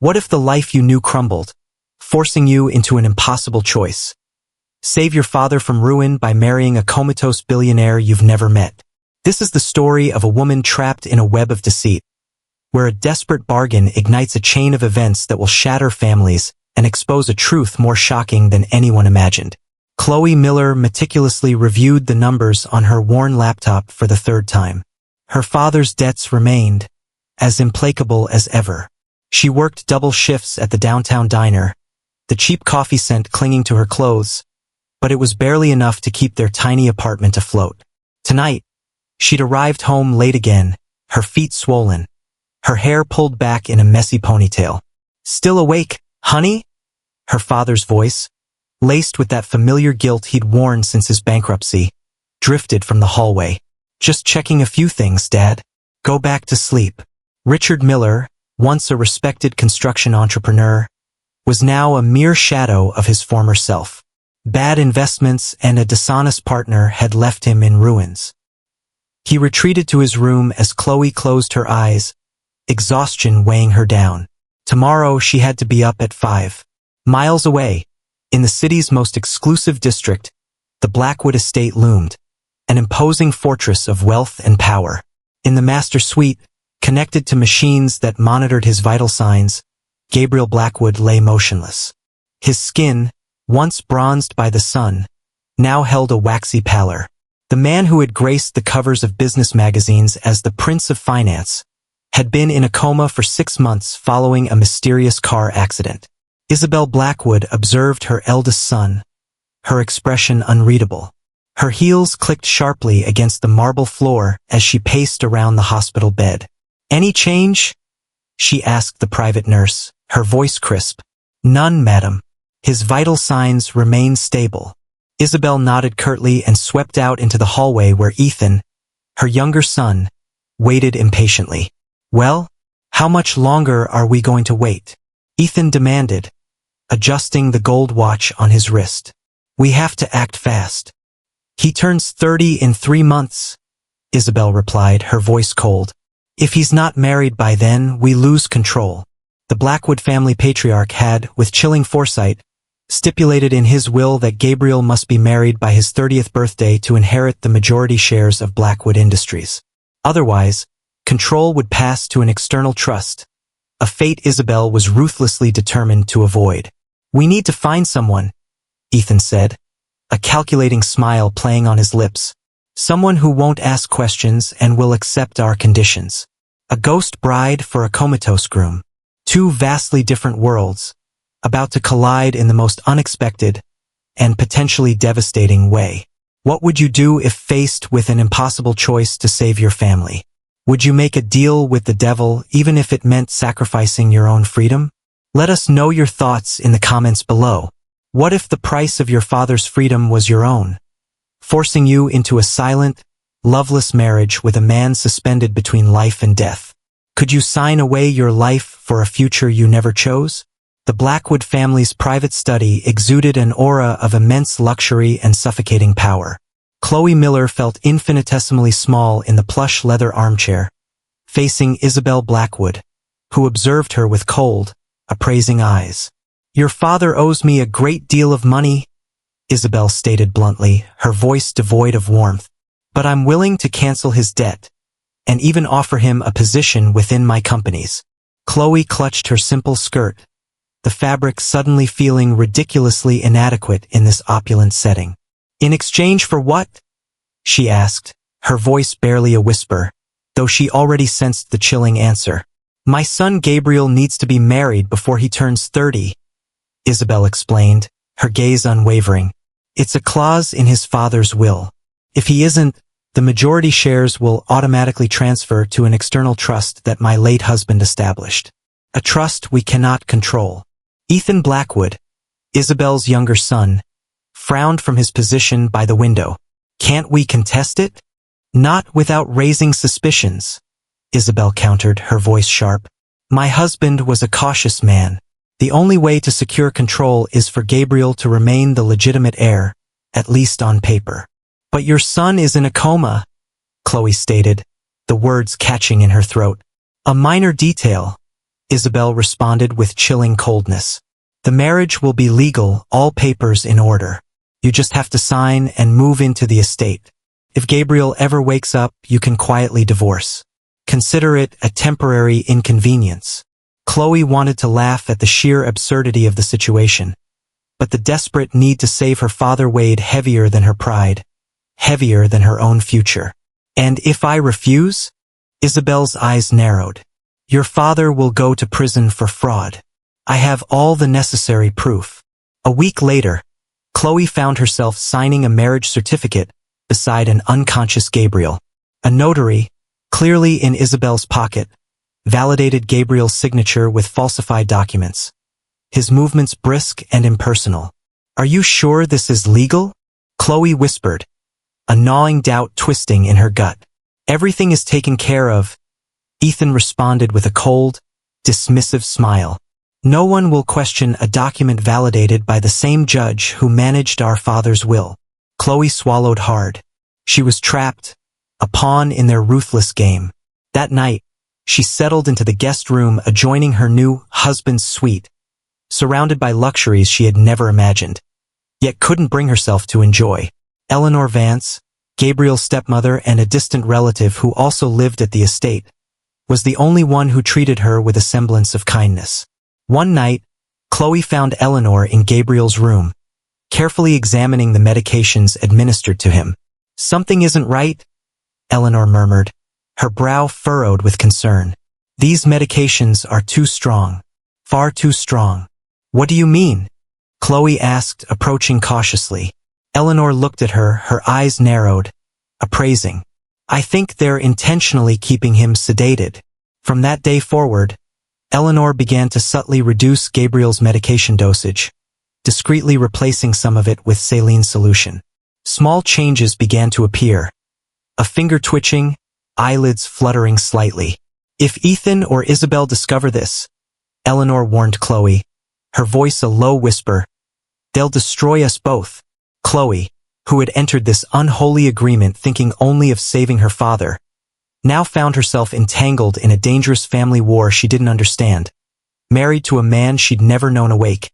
What if the life you knew crumbled, forcing you into an impossible choice? Save your father from ruin by marrying a comatose billionaire you've never met. This is the story of a woman trapped in a web of deceit, where a desperate bargain ignites a chain of events that will shatter families and expose a truth more shocking than anyone imagined. Chloe Miller meticulously reviewed the numbers on her worn laptop for the third time. Her father's debts remained as implacable as ever. She worked double shifts at the downtown diner, the cheap coffee scent clinging to her clothes, but it was barely enough to keep their tiny apartment afloat. Tonight, she'd arrived home late again, her feet swollen, her hair pulled back in a messy ponytail. "Still awake, honey?" Her father's voice, laced with that familiar guilt he'd worn since his bankruptcy, drifted from the hallway. "Just checking a few things, Dad. Go back to sleep." Richard Miller, once a respected construction entrepreneur, was now a mere shadow of his former self. Bad investments and a dishonest partner had left him in ruins. He retreated to his room as Chloe closed her eyes, exhaustion weighing her down. Tomorrow she had to be up at 5. Miles away, in the city's most exclusive district, the Blackwood estate loomed, an imposing fortress of wealth and power. In the master suite, connected to machines that monitored his vital signs, Gabriel Blackwood lay motionless. His skin, once bronzed by the sun, now held a waxy pallor. The man who had graced the covers of business magazines as the Prince of Finance had been in a coma for 6 months following a mysterious car accident. Isabel Blackwood observed her eldest son, her expression unreadable. Her heels clicked sharply against the marble floor as she paced around the hospital bed. "Any change?" she asked the private nurse, her voice crisp. "None, madam. His vital signs remain stable." Isabel nodded curtly and swept out into the hallway where Ethan, her younger son, waited impatiently. "Well, how much longer are we going to wait?" Ethan demanded, adjusting the gold watch on his wrist. "We have to act fast. He turns 30 in 3 months, Isabel replied, her voice cold. "If he's not married by then, we lose control." The Blackwood family patriarch had, with chilling foresight, stipulated in his will that Gabriel must be married by his 30th birthday to inherit the majority shares of Blackwood Industries. Otherwise, control would pass to an external trust, a fate Isabel was ruthlessly determined to avoid. "We need to find someone," Ethan said, a calculating smile playing on his lips. "Someone who won't ask questions and will accept our conditions. A ghost bride for a comatose groom. 2 vastly different worlds, about to collide in the most unexpected and potentially devastating way. What would you do if faced with an impossible choice to save your family? Would you make a deal with the devil even if it meant sacrificing your own freedom? Let us know your thoughts in the comments below. What if the price of your father's freedom was your own, forcing you into a silent, loveless marriage with a man suspended between life and death? Could you sign away your life for a future you never chose? The Blackwood family's private study exuded an aura of immense luxury and suffocating power. Chloe Miller felt infinitesimally small in the plush leather armchair, facing Isabel Blackwood, who observed her with cold, appraising eyes. "Your father owes me a great deal of money," Isabel stated bluntly, her voice devoid of warmth. "But I'm willing to cancel his debt, and even offer him a position within my companies." Chloe clutched her simple skirt, the fabric suddenly feeling ridiculously inadequate in this opulent setting. "In exchange for what?" she asked, her voice barely a whisper, though she already sensed the chilling answer. "My son Gabriel needs to be married before he turns 30, Isabel explained, her gaze unwavering. "It's a clause in his father's will. If he isn't, the majority shares will automatically transfer to an external trust that my late husband established. A trust we cannot control." Ethan Blackwood, Isabel's younger son, frowned from his position by the window. "Can't we contest it?" "Not without raising suspicions," Isabel countered, her voice sharp. "My husband was a cautious man. The only way to secure control is for Gabriel to remain the legitimate heir, at least on paper." "But your son is in a coma," Chloe stated, the words catching in her throat. "A minor detail," Isabel responded with chilling coldness. The marriage will be legal, all papers in order. You just have to sign and move into the estate. If Gabriel ever wakes up, you can quietly divorce. Consider it a temporary inconvenience. Chloe wanted to laugh at the sheer absurdity of the situation, but the desperate need to save her father weighed heavier than her pride, heavier than her own future. And if I refuse? Isabel's eyes narrowed. Your father will go to prison for fraud. I have all the necessary proof. A week later, Chloe found herself signing a marriage certificate beside an unconscious Gabriel. A notary, clearly in Isabel's pocket, validated Gabriel's signature with falsified documents. His movements brisk and impersonal. Are you sure this is legal? Chloe whispered, a gnawing doubt twisting in her gut. Everything is taken care of. Ethan responded with a cold, dismissive smile. No one will question a document validated by the same judge who managed our father's will. Chloe swallowed hard. She was trapped, a pawn in their ruthless game. That night, she settled into the guest room adjoining her new husband's suite, surrounded by luxuries she had never imagined, yet couldn't bring herself to enjoy. Eleanor Vance, Gabriel's stepmother and a distant relative who also lived at the estate, was the only one who treated her with a semblance of kindness. One night, Chloe found Eleanor in Gabriel's room, carefully examining the medications administered to him. Something isn't right, Eleanor murmured, her brow furrowed with concern. These medications are too strong. Far too strong. What do you mean? Chloe asked, approaching cautiously. Eleanor looked at her, her eyes narrowed, appraising. I think they're intentionally keeping him sedated. From that day forward, Eleanor began to subtly reduce Gabriel's medication dosage, discreetly replacing some of it with saline solution. Small changes began to appear. A finger twitching, eyelids fluttering slightly. If Ethan or Isabel discover this, Eleanor warned Chloe, her voice a low whisper, they'll destroy us both. Chloe, who had entered this unholy agreement thinking only of saving her father, now found herself entangled in a dangerous family war she didn't understand, married to a man she'd never known awake,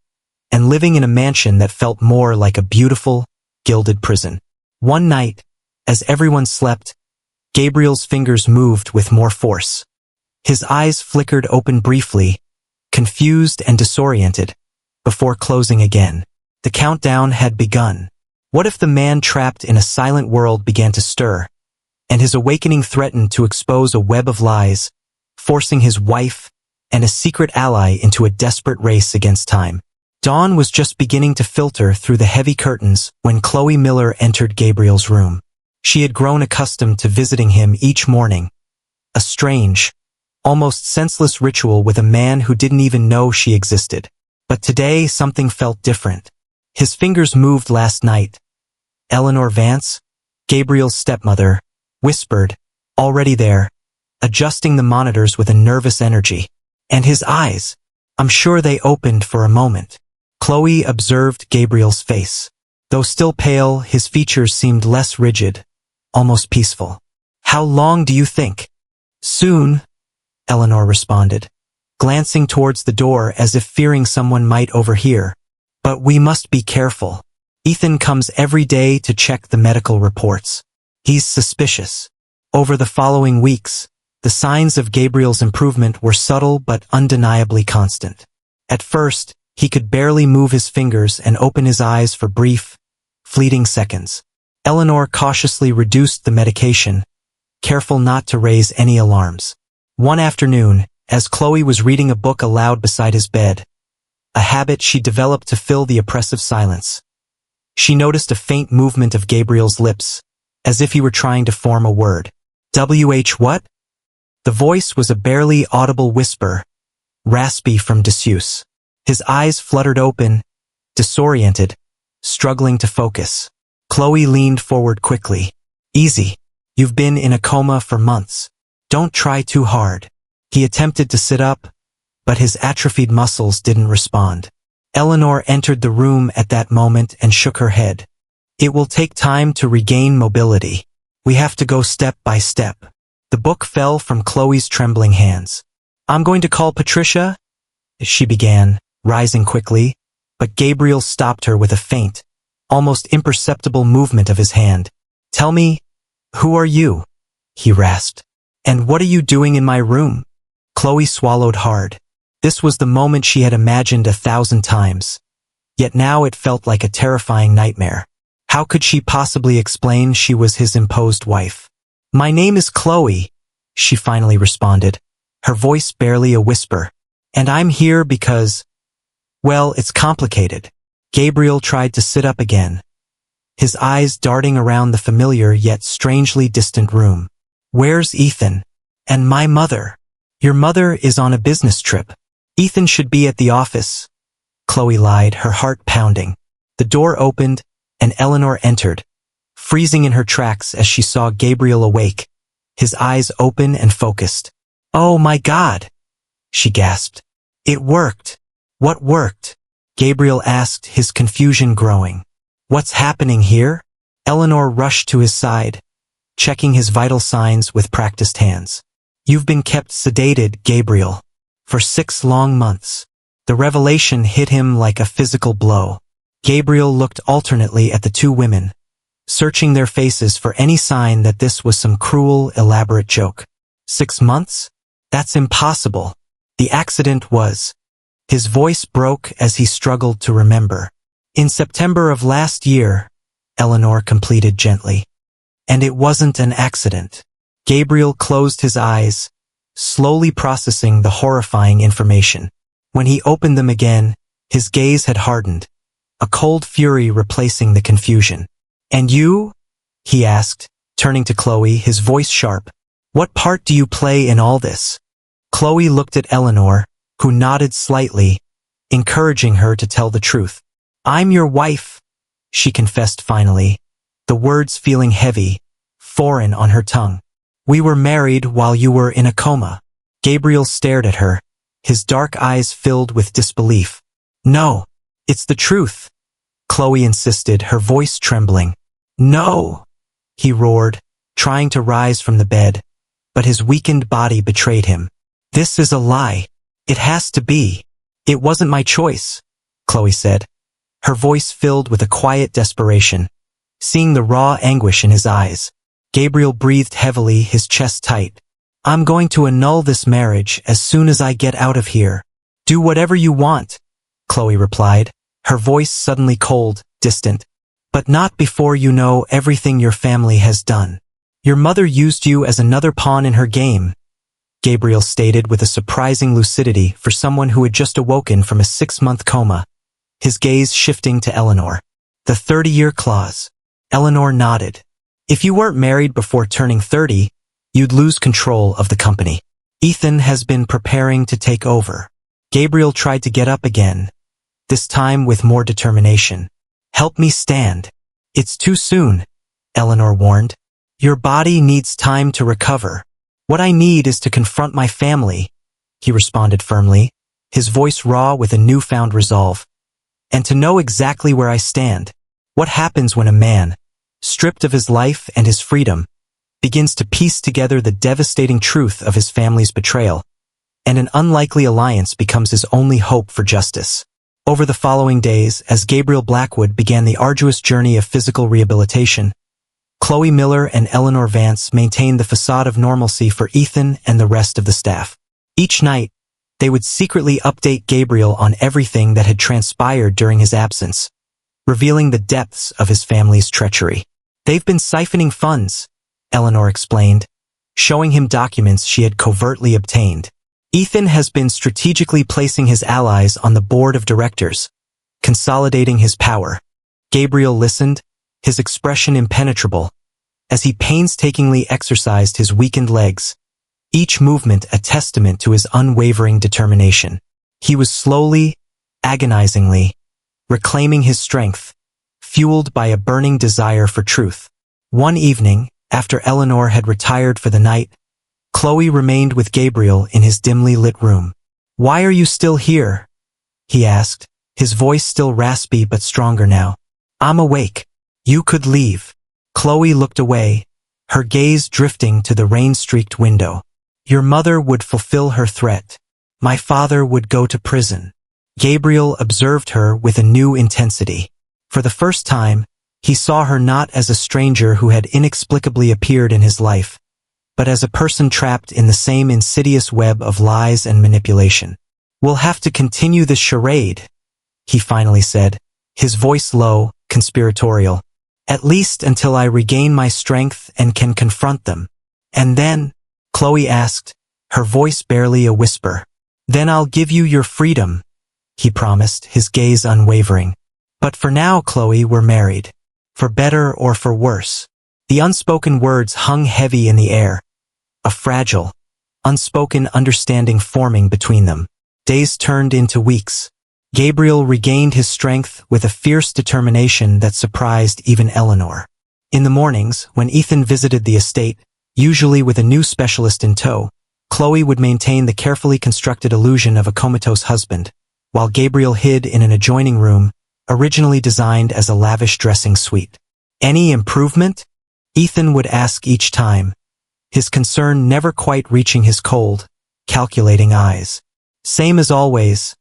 and living in a mansion that felt more like a beautiful, gilded prison. One night, as everyone slept, Gabriel's fingers moved with more force. His eyes flickered open briefly, confused and disoriented, before closing again. The countdown had begun. What if the man trapped in a silent world began to stir, and his awakening threatened to expose a web of lies, forcing his wife and a secret ally into a desperate race against time? Dawn was just beginning to filter through the heavy curtains when Chloe Miller entered Gabriel's room. She had grown accustomed to visiting him each morning, a strange, almost senseless ritual with a man who didn't even know she existed. But today something felt different. His fingers moved last night. Eleanor Vance, Gabriel's stepmother, whispered, already there, adjusting the monitors with a nervous energy. And his eyes, I'm sure they opened for a moment. Chloe observed Gabriel's face. Though still pale, his features seemed less rigid, almost peaceful. How long do you think? Soon, Eleanor responded, glancing towards the door as if fearing someone might overhear. But we must be careful. Ethan comes every day to check the medical reports. He's suspicious. Over the following weeks, the signs of Gabriel's improvement were subtle but undeniably constant. At first, he could barely move his fingers and open his eyes for brief, fleeting seconds. Eleanor cautiously reduced the medication, careful not to raise any alarms. One afternoon, as Chloe was reading a book aloud beside his bed, a habit she developed to fill the oppressive silence, she noticed a faint movement of Gabriel's lips, as if he were trying to form a word. "WH what?" The voice was a barely audible whisper, raspy from disuse. His eyes fluttered open, disoriented, struggling to focus. Chloe leaned forward quickly. Easy. You've been in a coma for months. Don't try too hard. He attempted to sit up, but his atrophied muscles didn't respond. Eleanor entered the room at that moment and shook her head. It will take time to regain mobility. We have to go step by step. The book fell from Chloe's trembling hands. I'm going to call Patricia, she began, rising quickly, but Gabriel stopped her with a faint, almost imperceptible movement of his hand. Tell me, who are you? He rasped. And what are you doing in my room? Chloe swallowed hard. This was the moment she had imagined 1,000 times. Yet now it felt like a terrifying nightmare. How could she possibly explain she was his imposed wife? My name is Chloe, she finally responded, her voice barely a whisper. And I'm here because, well, it's complicated. Gabriel tried to sit up again, his eyes darting around the familiar yet strangely distant room. Where's Ethan? And my mother? Your mother is on a business trip. Ethan should be at the office. Chloe lied, her heart pounding. The door opened, and Eleanor entered, freezing in her tracks as she saw Gabriel awake, his eyes open and focused. Oh my God, she gasped. It worked. What worked? Gabriel asked, his confusion growing. What's happening here? Eleanor rushed to his side, checking his vital signs with practiced hands. You've been kept sedated, Gabriel, for 6 long months. The revelation hit him like a physical blow. Gabriel looked alternately at the two women, searching their faces for any sign that this was some cruel, elaborate joke. 6 months? That's impossible. The accident was. His voice broke as he struggled to remember. In September of last year, Eleanor completed gently. And it wasn't an accident. Gabriel closed his eyes, slowly processing the horrifying information. When he opened them again, his gaze had hardened, a cold fury replacing the confusion. And you? He asked, turning to Chloe, his voice sharp. What part do you play in all this? Chloe looked at Eleanor, who nodded slightly, encouraging her to tell the truth. I'm your wife, she confessed finally, the words feeling heavy, foreign on her tongue. We were married while you were in a coma. Gabriel stared at her, his dark eyes filled with disbelief. No, it's the truth, Chloe insisted, her voice trembling. No, he roared, trying to rise from the bed, but his weakened body betrayed him. This is a lie. It has to be. It wasn't my choice, Chloe said, her voice filled with a quiet desperation. Seeing the raw anguish in his eyes, Gabriel breathed heavily, his chest tight. I'm going to annul this marriage as soon as I get out of here. Do whatever you want, Chloe replied, her voice suddenly cold, distant. But not before you know everything your family has done. Your mother used you as another pawn in her game, Gabriel stated with a surprising lucidity for someone who had just awoken from a 6-month coma, his gaze shifting to Eleanor. The 30-year clause. Eleanor nodded. If you weren't married before turning 30, you'd lose control of the company. Ethan has been preparing to take over. Gabriel tried to get up again, this time with more determination. Help me stand. It's too soon, Eleanor warned. Your body needs time to recover. What I need is to confront my family, he responded firmly, his voice raw with a newfound resolve. And to know exactly where I stand. What happens when a man, stripped of his life and his freedom, begins to piece together the devastating truth of his family's betrayal, and an unlikely alliance becomes his only hope for justice. Over the following days, as Gabriel Blackwood began the arduous journey of physical rehabilitation, Chloe Miller and Eleanor Vance maintained the facade of normalcy for Ethan and the rest of the staff. Each night, they would secretly update Gabriel on everything that had transpired during his absence, revealing the depths of his family's treachery. They've been siphoning funds, Eleanor explained, showing him documents she had covertly obtained. Ethan has been strategically placing his allies on the board of directors, consolidating his power. Gabriel listened, his expression impenetrable, as he painstakingly exercised his weakened legs, each movement a testament to his unwavering determination. He was slowly, agonizingly, reclaiming his strength, fueled by a burning desire for truth. One evening, after Eleanor had retired for the night, Chloe remained with Gabriel in his dimly lit room. Why are you still here? He asked, his voice still raspy but stronger now. I'm awake. You could leave. Chloe looked away, her gaze drifting to the rain-streaked window. Your mother would fulfill her threat. My father would go to prison. Gabriel observed her with a new intensity. For the first time, he saw her not as a stranger who had inexplicably appeared in his life, but as a person trapped in the same insidious web of lies and manipulation. We'll have to continue this charade, he finally said, his voice low, conspiratorial. At least until I regain my strength and can confront them. And then, Chloe asked, her voice barely a whisper. Then I'll give you your freedom, he promised, his gaze unwavering. But for now, Chloe, we're married. For better or for worse. The unspoken words hung heavy in the air. A fragile, unspoken understanding forming between them. Days turned into weeks. Gabriel regained his strength with a fierce determination that surprised even Eleanor. In the mornings, when Ethan visited the estate, usually with a new specialist in tow, Chloe would maintain the carefully constructed illusion of a comatose husband, while Gabriel hid in an adjoining room, originally designed as a lavish dressing suite. Any improvement? Ethan would ask each time, his concern never quite reaching his cold, calculating eyes. Same as always,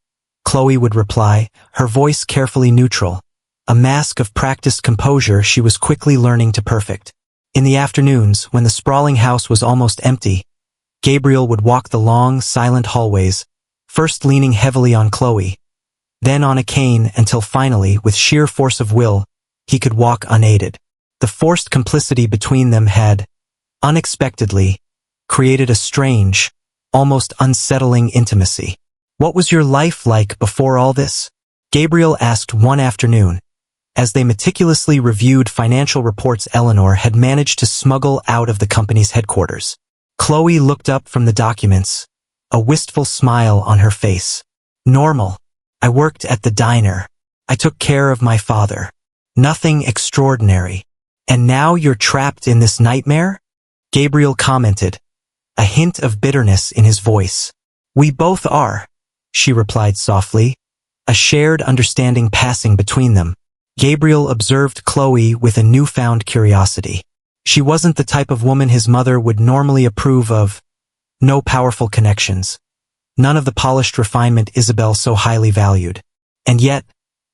Chloe would reply, her voice carefully neutral, a mask of practiced composure she was quickly learning to perfect. In the afternoons, when the sprawling house was almost empty, Gabriel would walk the long, silent hallways, first leaning heavily on Chloe, then on a cane until finally, with sheer force of will, he could walk unaided. The forced complicity between them had, unexpectedly, created a strange, almost unsettling intimacy. What was your life like before all this? Gabriel asked one afternoon, as they meticulously reviewed financial reports Eleanor had managed to smuggle out of the company's headquarters. Chloe looked up from the documents, a wistful smile on her face. Normal. I worked at the diner. I took care of my father. Nothing extraordinary. And now you're trapped in this nightmare? Gabriel commented, a hint of bitterness in his voice. We both are, she replied softly, a shared understanding passing between them. Gabriel observed Chloe with a newfound curiosity. She wasn't the type of woman his mother would normally approve of. No powerful connections. None of the polished refinement Isabel so highly valued. And yet,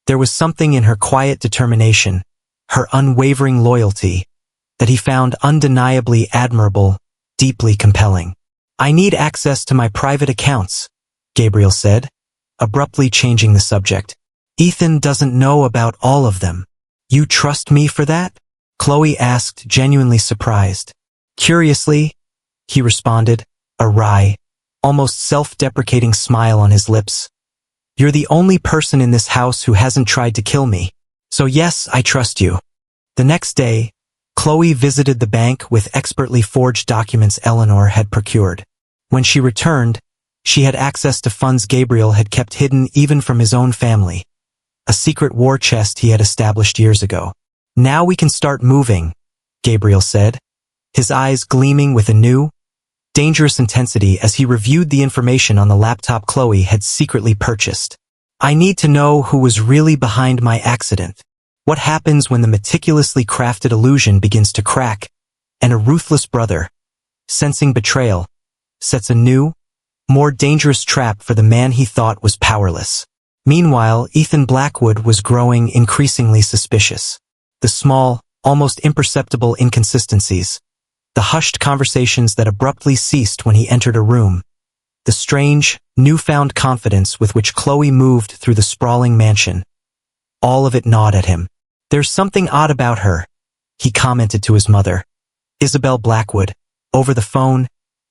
there was something in her quiet determination, her unwavering loyalty, that he found undeniably admirable, deeply compelling. I need access to my private accounts, Gabriel said, abruptly changing the subject. Ethan doesn't know about all of them. You trust me for that? Chloe asked, genuinely surprised. Curiously, he responded, a wry, almost self-deprecating smile on his lips. You're the only person in this house who hasn't tried to kill me. So yes, I trust you. The next day, Chloe visited the bank with expertly forged documents Eleanor had procured. When she returned, she had access to funds Gabriel had kept hidden even from his own family, a secret war chest he had established years ago. Now we can start moving, Gabriel said, his eyes gleaming with a new, dangerous intensity as he reviewed the information on the laptop Chloe had secretly purchased. I need to know who was really behind my accident. What happens when the meticulously crafted illusion begins to crack, and a ruthless brother, sensing betrayal, sets a new, more dangerous trap for the man he thought was powerless. Meanwhile, Ethan Blackwood was growing increasingly suspicious. The small, almost imperceptible inconsistencies, the hushed conversations that abruptly ceased when he entered a room, the strange, newfound confidence with which Chloe moved through the sprawling mansion, all of it gnawed at him. There's something odd about her, he commented to his mother, Isabel Blackwood, over the phone,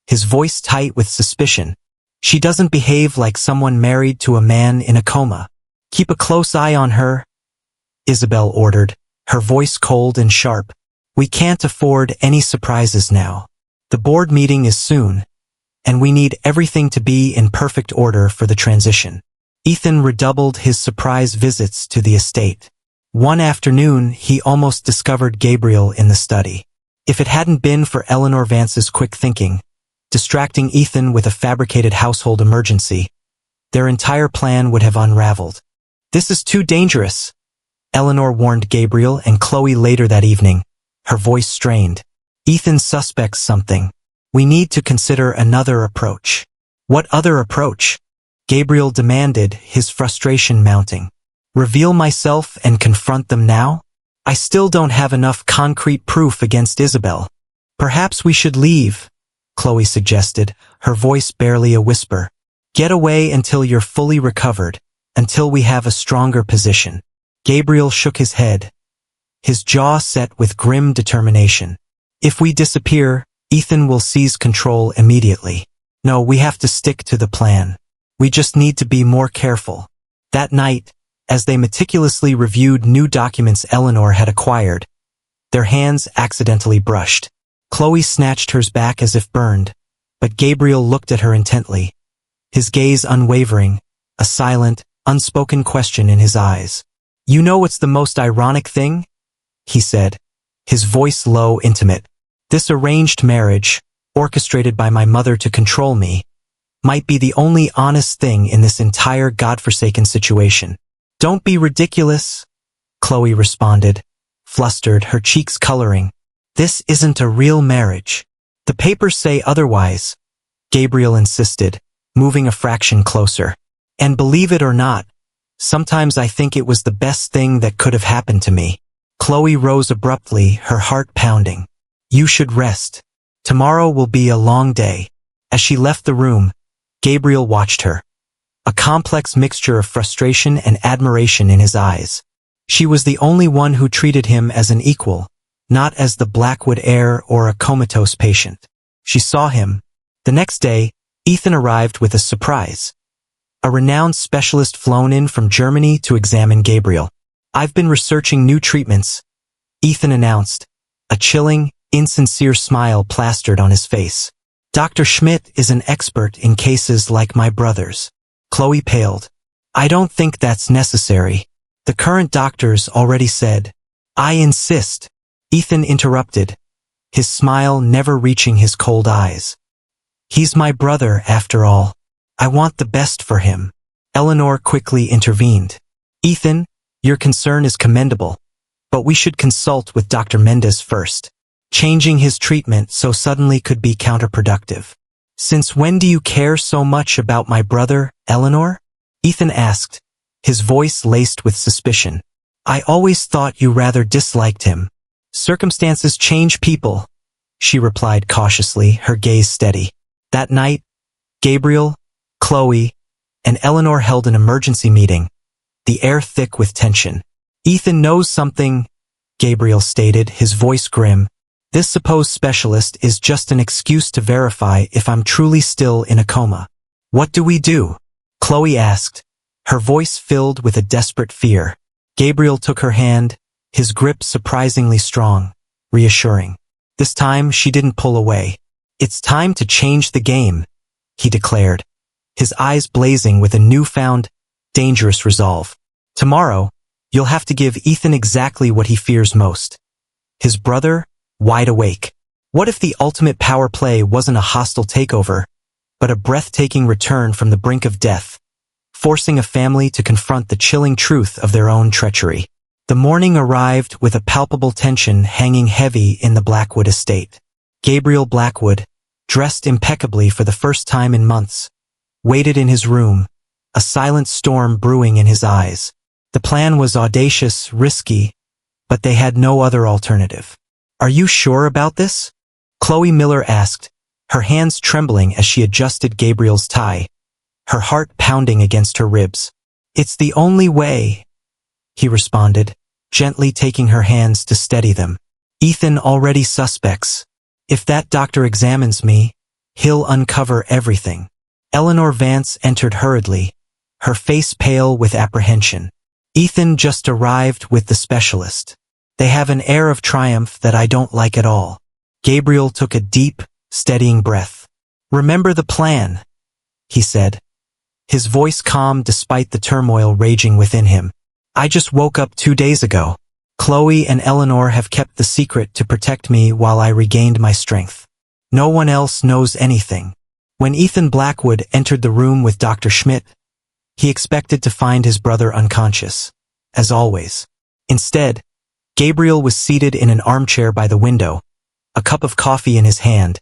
his voice tight with suspicion. She doesn't behave like someone married to a man in a coma. Keep a close eye on her, Isabel ordered, her voice cold and sharp. We can't afford any surprises now. The board meeting is soon, and we need everything to be in perfect order for the transition. Ethan redoubled his surprise visits to the estate. One afternoon, he almost discovered Gabriel in the study. If it hadn't been for Eleanor Vance's quick thinking, distracting Ethan with a fabricated household emergency, their entire plan would have unraveled. This is too dangerous, Eleanor warned Gabriel and Chloe later that evening, her voice strained. Ethan suspects something. We need to consider another approach. What other approach? Gabriel demanded, his frustration mounting. Reveal myself and confront them now? I still don't have enough concrete proof against Isabel. Perhaps we should leave, Chloe suggested, her voice barely a whisper. Get away until you're fully recovered, until we have a stronger position. Gabriel shook his head, his jaw set with grim determination. If we disappear, Ethan will seize control immediately. No, we have to stick to the plan. We just need to be more careful. That night, as they meticulously reviewed new documents Eleanor had acquired, their hands accidentally brushed. Chloe snatched hers back as if burned, but Gabriel looked at her intently, his gaze unwavering, a silent, unspoken question in his eyes. You know what's the most ironic thing? He said, his voice low, intimate. This arranged marriage, orchestrated by my mother to control me, might be the only honest thing in this entire godforsaken situation. Don't be ridiculous, Chloe responded, flustered, her cheeks coloring. This isn't a real marriage. The papers say otherwise, Gabriel insisted, moving a fraction closer. And believe it or not, sometimes I think it was the best thing that could have happened to me. Chloe rose abruptly, her heart pounding. You should rest. Tomorrow will be a long day. As she left the room, Gabriel watched her, a complex mixture of frustration and admiration in his eyes. She was the only one who treated him as an equal, not as the Blackwood heir or a comatose patient. She saw him. The next day, Ethan arrived with a surprise. A renowned specialist flown in from Germany to examine Gabriel. I've been researching new treatments, Ethan announced, a chilling, insincere smile plastered on his face. Dr. Schmidt is an expert in cases like my brother's. Chloe paled. I don't think that's necessary. The current doctors already said. I insist. Ethan interrupted, his smile never reaching his cold eyes. He's my brother, after all. I want the best for him. Eleanor quickly intervened. Ethan, your concern is commendable, but we should consult with Dr. Mendez first. Changing his treatment so suddenly could be counterproductive. Since when do you care so much about my brother, Eleanor? Ethan asked, his voice laced with suspicion. I always thought you rather disliked him. Circumstances change people, she replied cautiously, her gaze steady. That night, Gabriel, Chloe, and Eleanor held an emergency meeting, the air thick with tension. Ethan knows something, Gabriel stated, his voice grim. This supposed specialist is just an excuse to verify if I'm truly still in a coma. What do we do? Chloe asked, her voice filled with a desperate fear. Gabriel took her hand, his grip surprisingly strong, reassuring. This time she didn't pull away. It's time to change the game, he declared, his eyes blazing with a newfound, dangerous resolve. Tomorrow, you'll have to give Ethan exactly what he fears most. His brother, wide awake. What if the ultimate power play wasn't a hostile takeover, but a breathtaking return from the brink of death, forcing a family to confront the chilling truth of their own treachery? The morning arrived with a palpable tension hanging heavy in the Blackwood estate. Gabriel Blackwood, dressed impeccably for the first time in months, waited in his room, a silent storm brewing in his eyes. The plan was audacious, risky, but they had no other alternative. Are you sure about this? Chloe Miller asked, her hands trembling as she adjusted Gabriel's tie, her heart pounding against her ribs. It's the only way, he responded, gently taking her hands to steady them. Ethan already suspects. If that doctor examines me, he'll uncover everything. Eleanor Vance entered hurriedly, her face pale with apprehension. Ethan just arrived with the specialist. They have an air of triumph that I don't like at all. Gabriel took a deep, steadying breath. Remember the plan, he said, his voice calm despite the turmoil raging within him. I just woke up 2 days ago. Chloe and Eleanor have kept the secret to protect me while I regained my strength. No one else knows anything. When Ethan Blackwood entered the room with Dr. Schmidt, he expected to find his brother unconscious, as always. Instead, Gabriel was seated in an armchair by the window, a cup of coffee in his hand,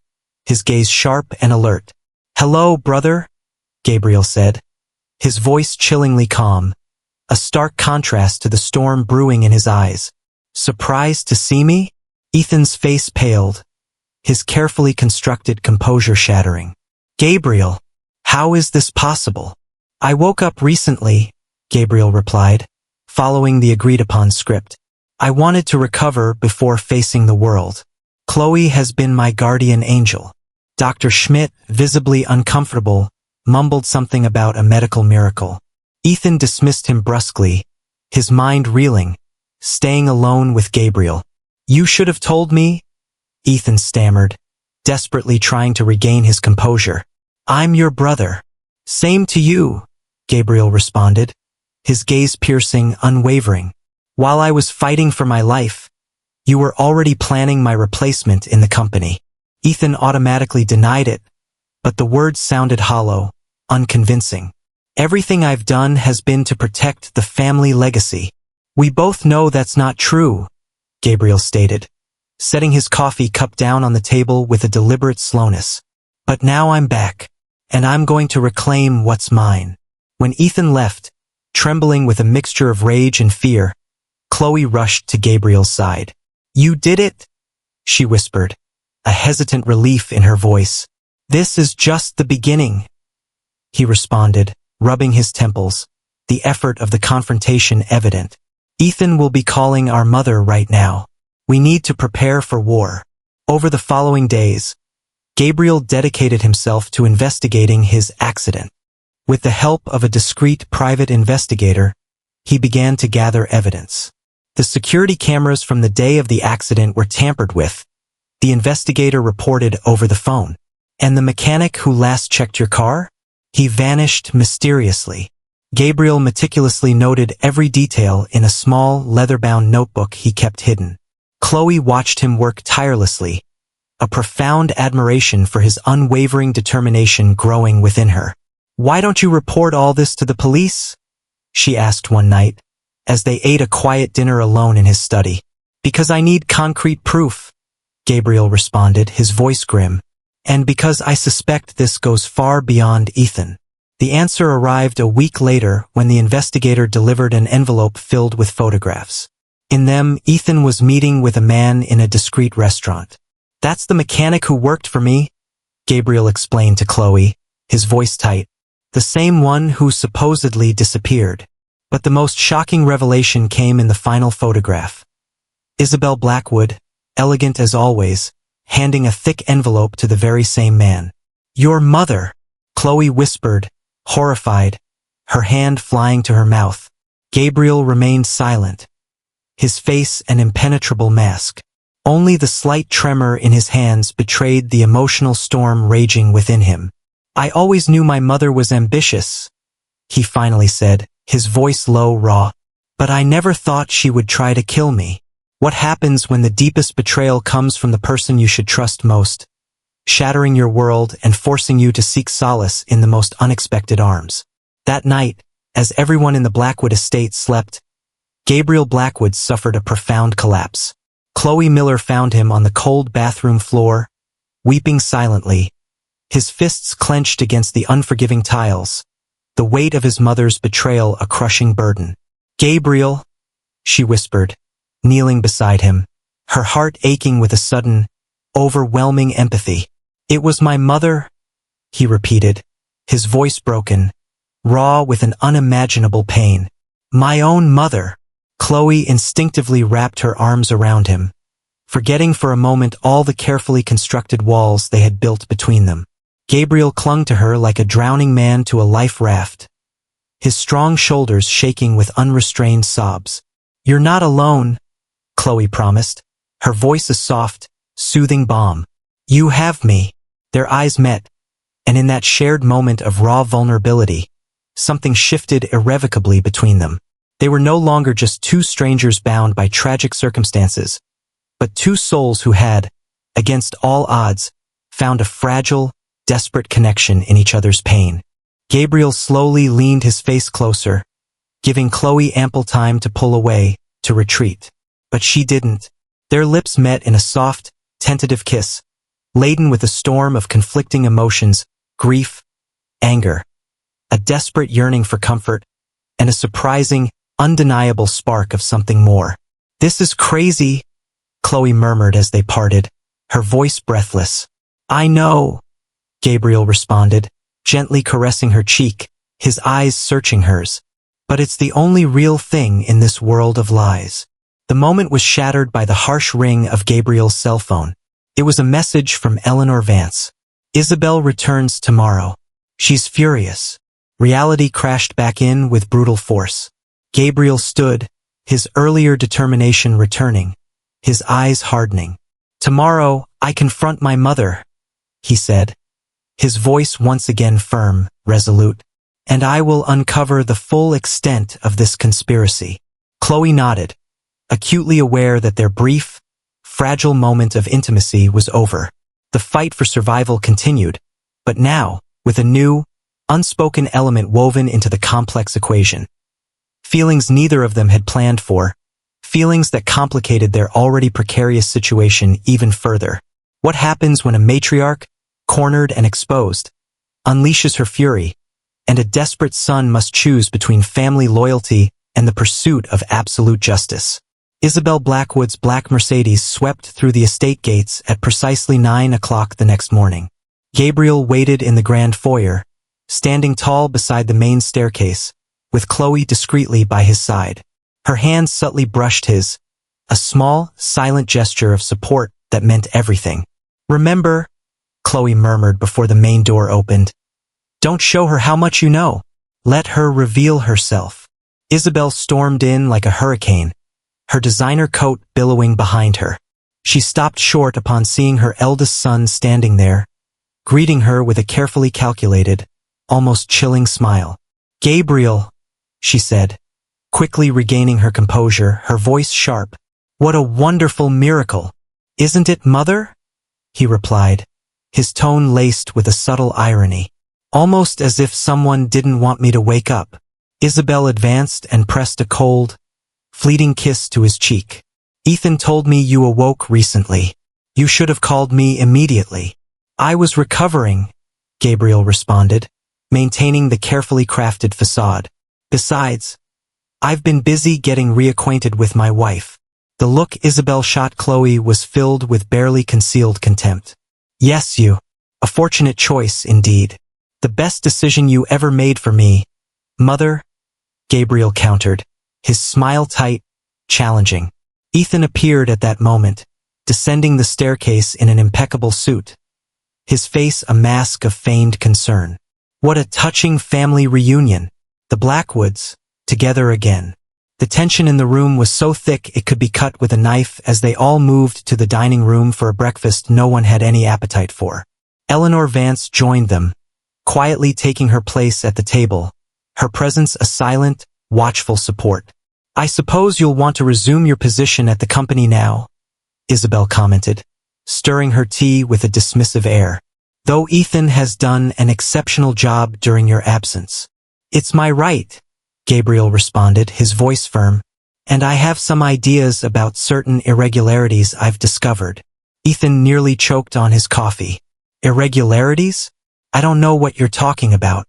his gaze sharp and alert. "Hello, brother," Gabriel said, his voice chillingly calm, a stark contrast to the storm brewing in his eyes. "Surprised to see me?" Ethan's face paled, his carefully constructed composure shattering. "Gabriel, how is this possible?" "I woke up recently," Gabriel replied, following the agreed-upon script. "I wanted to recover before facing the world. Chloe has been my guardian angel." Dr. Schmidt, visibly uncomfortable, mumbled something about a medical miracle. Ethan dismissed him brusquely, his mind reeling, staying alone with Gabriel. "You should have told me," Ethan stammered, desperately trying to regain his composure. "I'm your brother." "Same to you," Gabriel responded, his gaze piercing, unwavering. "While I was fighting for my life, you were already planning my replacement in the company." Ethan automatically denied it, but the words sounded hollow, unconvincing. "Everything I've done has been to protect the family legacy." "We both know that's not true," Gabriel stated, setting his coffee cup down on the table with a deliberate slowness. "But now I'm back, and I'm going to reclaim what's mine." When Ethan left, trembling with a mixture of rage and fear, Chloe rushed to Gabriel's side. "You did it," she whispered, a hesitant relief in her voice. "This is just the beginning," he responded, rubbing his temples, the effort of the confrontation evident. "Ethan will be calling our mother right now. We need to prepare for war." Over the following days, Gabriel dedicated himself to investigating his accident. With the help of a discreet private investigator, he began to gather evidence. The security cameras from the day of the accident were tampered with, the investigator reported over the phone. "And the mechanic who last checked your car? He vanished mysteriously." Gabriel meticulously noted every detail in a small, leather-bound notebook he kept hidden. Chloe watched him work tirelessly, a profound admiration for his unwavering determination growing within her. "Why don't you report all this to the police?" she asked one night, as they ate a quiet dinner alone in his study. "Because I need concrete proof," Gabriel responded, his voice grim. "And because I suspect this goes far beyond Ethan." The answer arrived a week later when the investigator delivered an envelope filled with photographs. In them, Ethan was meeting with a man in a discreet restaurant. "That's the mechanic who worked for me," Gabriel explained to Chloe, his voice tight. "The same one who supposedly disappeared." But the most shocking revelation came in the final photograph. Isabel Blackwood, elegant as always, handing a thick envelope to the very same man. "Your mother," Chloe whispered, horrified, her hand flying to her mouth. Gabriel remained silent, his face an impenetrable mask. Only the slight tremor in his hands betrayed the emotional storm raging within him. "I always knew my mother was ambitious," he finally said, his voice low, raw. "But I never thought she would try to kill me." What happens when the deepest betrayal comes from the person you should trust most, shattering your world and forcing you to seek solace in the most unexpected arms? That night, as everyone in the Blackwood estate slept, Gabriel Blackwood suffered a profound collapse. Chloe Miller found him on the cold bathroom floor, weeping silently, his fists clenched against the unforgiving tiles, the weight of his mother's betrayal a crushing burden. "Gabriel," she whispered, kneeling beside him, her heart aching with a sudden, overwhelming empathy. "It was my mother," he repeated, his voice broken, raw with an unimaginable pain. "My own mother." Chloe instinctively wrapped her arms around him, forgetting for a moment all the carefully constructed walls they had built between them. Gabriel clung to her like a drowning man to a life raft, his strong shoulders shaking with unrestrained sobs. "You're not alone," Chloe promised, her voice a soft, soothing balm. "You have me." Their eyes met, and in that shared moment of raw vulnerability, something shifted irrevocably between them. They were no longer just two strangers bound by tragic circumstances, but two souls who had, against all odds, found a fragile, desperate connection in each other's pain. Gabriel slowly leaned his face closer, giving Chloe ample time to pull away, to retreat. But she didn't. Their lips met in a soft, tentative kiss, laden with a storm of conflicting emotions, grief, anger, a desperate yearning for comfort, and a surprising, undeniable spark of something more. "This is crazy," Chloe murmured as they parted, her voice breathless. "I know," Gabriel responded, gently caressing her cheek, his eyes searching hers. "But it's the only real thing in this world of lies." The moment was shattered by the harsh ring of Gabriel's cell phone. It was a message from Eleanor Vance. "Isabel returns tomorrow. She's furious." Reality crashed back in with brutal force. Gabriel stood, his earlier determination returning, his eyes hardening. "Tomorrow, I confront my mother," he said, his voice once again firm, resolute. "And I will uncover the full extent of this conspiracy." Chloe nodded, acutely aware that their brief, fragile moment of intimacy was over. The fight for survival continued, but now, with a new, unspoken element woven into the complex equation. Feelings neither of them had planned for, feelings that complicated their already precarious situation even further. What happens when a matriarch, cornered and exposed, unleashes her fury, and a desperate son must choose between family loyalty and the pursuit of absolute justice? Isabel Blackwood's black Mercedes swept through the estate gates at precisely 9 o'clock the next morning. Gabriel waited in the grand foyer, standing tall beside the main staircase, with Chloe discreetly by his side. Her hand subtly brushed his, a small, silent gesture of support that meant everything. "Remember," Chloe murmured before the main door opened, "don't show her how much you know. Let her reveal herself." Isabel stormed in like a hurricane, her designer coat billowing behind her. She stopped short upon seeing her eldest son standing there, greeting her with a carefully calculated, almost chilling smile. "Gabriel," she said, quickly regaining her composure, her voice sharp. "What a wonderful miracle. Isn't it, Mother?" he replied, his tone laced with a subtle irony. "Almost as if someone didn't want me to wake up." Isabel advanced and pressed a cold, fleeting kiss to his cheek. "Ethan told me you awoke recently. You should have called me immediately." "I was recovering," Gabriel responded, maintaining the carefully crafted facade. "Besides, I've been busy getting reacquainted with my wife." The look Isabel shot Chloe was filled with barely concealed contempt. "Yes, you. A fortunate choice, indeed. The best decision you ever made for me, Mother," Gabriel countered, his smile tight, challenging. Ethan appeared at that moment, descending the staircase in an impeccable suit, his face a mask of feigned concern. What a touching family reunion. The Blackwoods, together again. The tension in the room was so thick it could be cut with a knife as they all moved to the dining room for a breakfast no one had any appetite for. Eleanor Vance joined them, quietly taking her place at the table, her presence a silent, watchful support. "I suppose you'll want to resume your position at the company now," Isabel commented, stirring her tea with a dismissive air. "Though Ethan has done an exceptional job during your absence." "It's my right," Gabriel responded, his voice firm, "and I have some ideas about certain irregularities I've discovered." Ethan nearly choked on his coffee. "Irregularities? I don't know what you're talking about."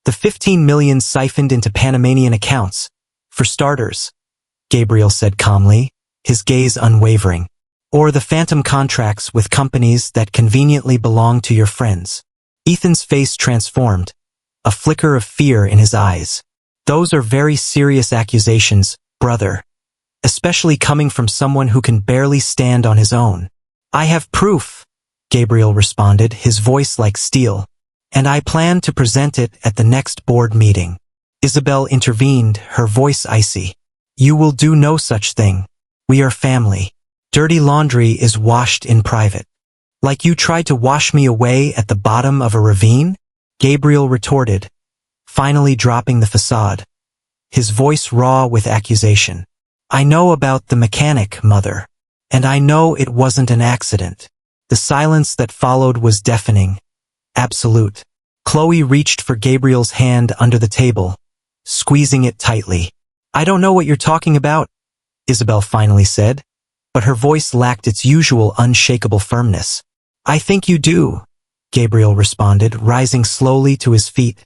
"The 15 million siphoned into Panamanian accounts, for starters," Gabriel said calmly, his gaze unwavering. "Or the phantom contracts with companies that conveniently belong to your friends." Ethan's face transformed, a flicker of fear in his eyes. "Those are very serious accusations, brother, especially coming from someone who can barely stand on his own." "I have proof," Gabriel responded, his voice like steel, "and I plan to present it at the next board meeting." Isabel intervened, her voice icy. "You will do no such thing. We are family. Dirty laundry is washed in private." "Like you tried to wash me away at the bottom of a ravine?" Gabriel retorted, finally dropping the facade, his voice raw with accusation. "I know about the mechanic, Mother, and I know it wasn't an accident." The silence that followed was deafening, absolute. Chloe reached for Gabriel's hand under the table, squeezing it tightly. "I don't know what you're talking about," Isabel finally said, but her voice lacked its usual unshakable firmness. I think you do, Gabriel responded, rising slowly to his feet,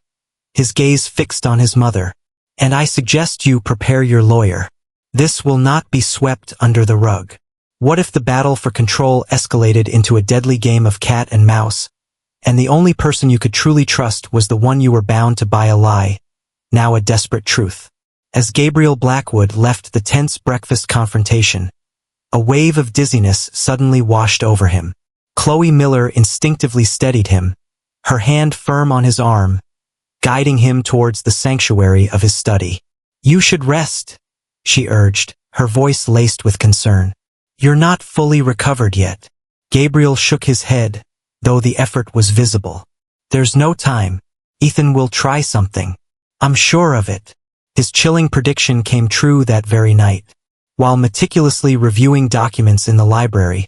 his gaze fixed on his mother. And I suggest you prepare your lawyer. This will not be swept under the rug. What if the battle for control escalated into a deadly game of cat and mouse, and the only person you could truly trust was the one you were bound to buy a lie, now a desperate truth? As Gabriel Blackwood left the tense breakfast confrontation, a wave of dizziness suddenly washed over him. Chloe Miller instinctively steadied him, her hand firm on his arm, guiding him towards the sanctuary of his study. You should rest, she urged, her voice laced with concern. You're not fully recovered yet. Gabriel shook his head, though the effort was visible. There's no time. Ethan will try something. I'm sure of it. His chilling prediction came true that very night. While meticulously reviewing documents in the library,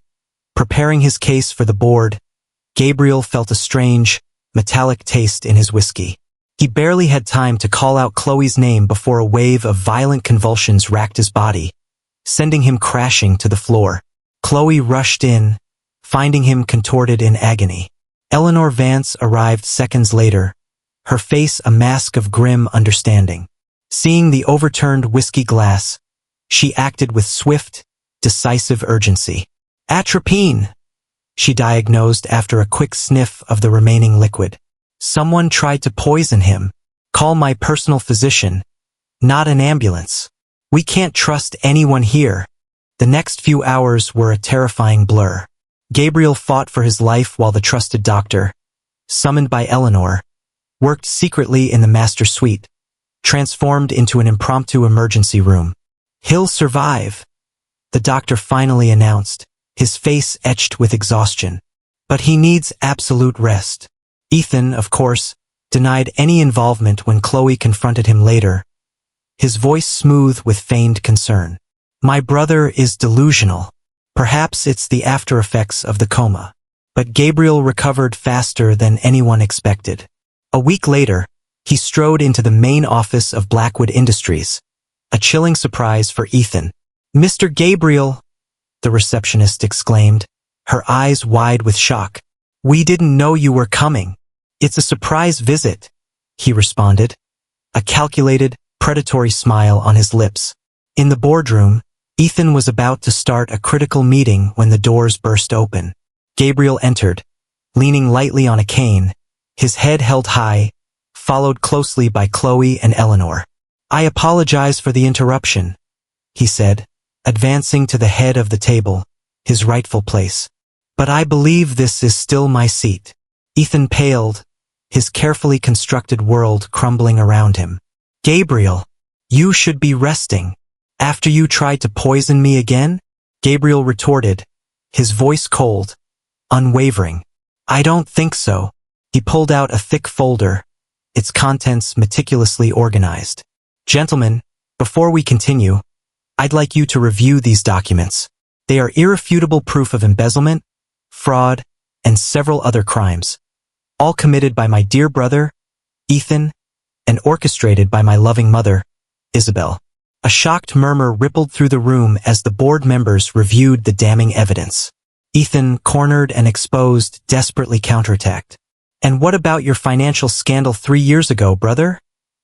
preparing his case for the board, Gabriel felt a strange, metallic taste in his whiskey. He barely had time to call out Chloe's name before a wave of violent convulsions racked his body, sending him crashing to the floor. Chloe rushed in, finding him contorted in agony. Eleanor Vance arrived seconds later, her face a mask of grim understanding. Seeing the overturned whiskey glass, she acted with swift, decisive urgency. Atropine, she diagnosed after a quick sniff of the remaining liquid. Someone tried to poison him. Call my personal physician, not an ambulance. We can't trust anyone here. The next few hours were a terrifying blur. Gabriel fought for his life while the trusted doctor, summoned by Eleanor, worked secretly in the master suite, transformed into an impromptu emergency room. He'll survive, the doctor finally announced, his face etched with exhaustion. But he needs absolute rest. Ethan, of course, denied any involvement when Chloe confronted him later, his voice smooth with feigned concern. My brother is delusional. Perhaps it's the after effects of the coma. But Gabriel recovered faster than anyone expected. A week later, he strode into the main office of Blackwood Industries, a chilling surprise for Ethan. Mr. Gabriel, the receptionist exclaimed, her eyes wide with shock. We didn't know you were coming. It's a surprise visit, he responded, a calculated, predatory smile on his lips. In the boardroom, Ethan was about to start a critical meeting when the doors burst open. Gabriel entered, leaning lightly on a cane, his head held high, followed closely by Chloe and Eleanor. I apologize for the interruption, he said, advancing to the head of the table, his rightful place. But I believe this is still my seat. Ethan paled, his carefully constructed world crumbling around him. Gabriel, you should be resting. After you tried to poison me again? Gabriel retorted, his voice cold, unwavering. I don't think so. He pulled out a thick folder, its contents meticulously organized. Gentlemen, before we continue, I'd like you to review these documents. They are irrefutable proof of embezzlement, fraud, and several other crimes, all committed by my dear brother, Ethan, and orchestrated by my loving mother, Isabel. A shocked murmur rippled through the room as the board members reviewed the damning evidence. Ethan, cornered and exposed, desperately counterattacked. And what about your financial scandal 3 years ago, brother?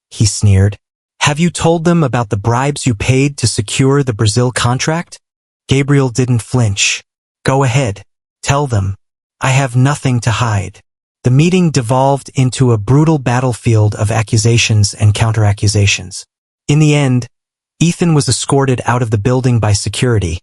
He sneered. Have you told them about the bribes you paid to secure the Brazil contract? Gabriel didn't flinch. Go ahead. Tell them. I have nothing to hide. The meeting devolved into a brutal battlefield of accusations and counteraccusations. In the end, Ethan was escorted out of the building by security,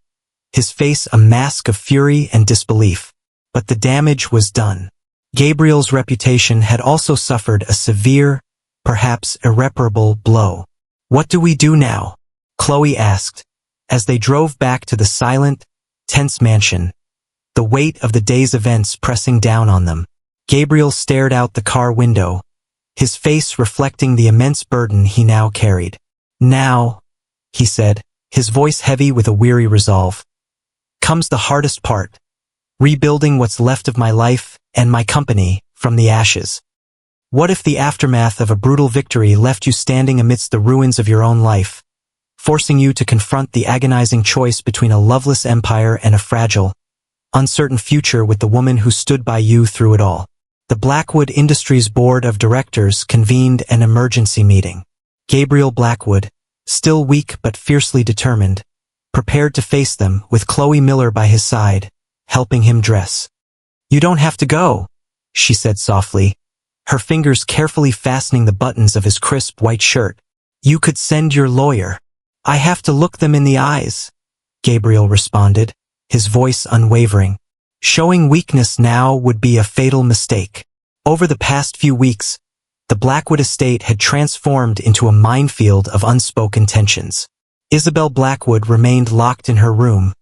his face a mask of fury and disbelief. But the damage was done. Gabriel's reputation had also suffered a severe, perhaps irreparable blow. What do we do now? Chloe asked, as they drove back to the silent, tense mansion, the weight of the day's events pressing down on them. Gabriel stared out the car window, his face reflecting the immense burden he now carried. Now, he said, his voice heavy with a weary resolve, comes the hardest part, rebuilding what's left of my life and my company from the ashes. What if the aftermath of a brutal victory left you standing amidst the ruins of your own life, forcing you to confront the agonizing choice between a loveless empire and a fragile, uncertain future with the woman who stood by you through it all. The Blackwood Industries Board of Directors convened an emergency meeting. Gabriel Blackwood, still weak but fiercely determined, prepared to face them with Chloe Miller by his side, helping him dress. "You don't have to go," she said softly, her fingers carefully fastening the buttons of his crisp white shirt. "You could send your lawyer." "I have to look them in the eyes," Gabriel responded, his voice unwavering. Showing weakness now would be a fatal mistake. Over the past few weeks, the Blackwood estate had transformed into a minefield of unspoken tensions. Isabel Blackwood remained locked in her room,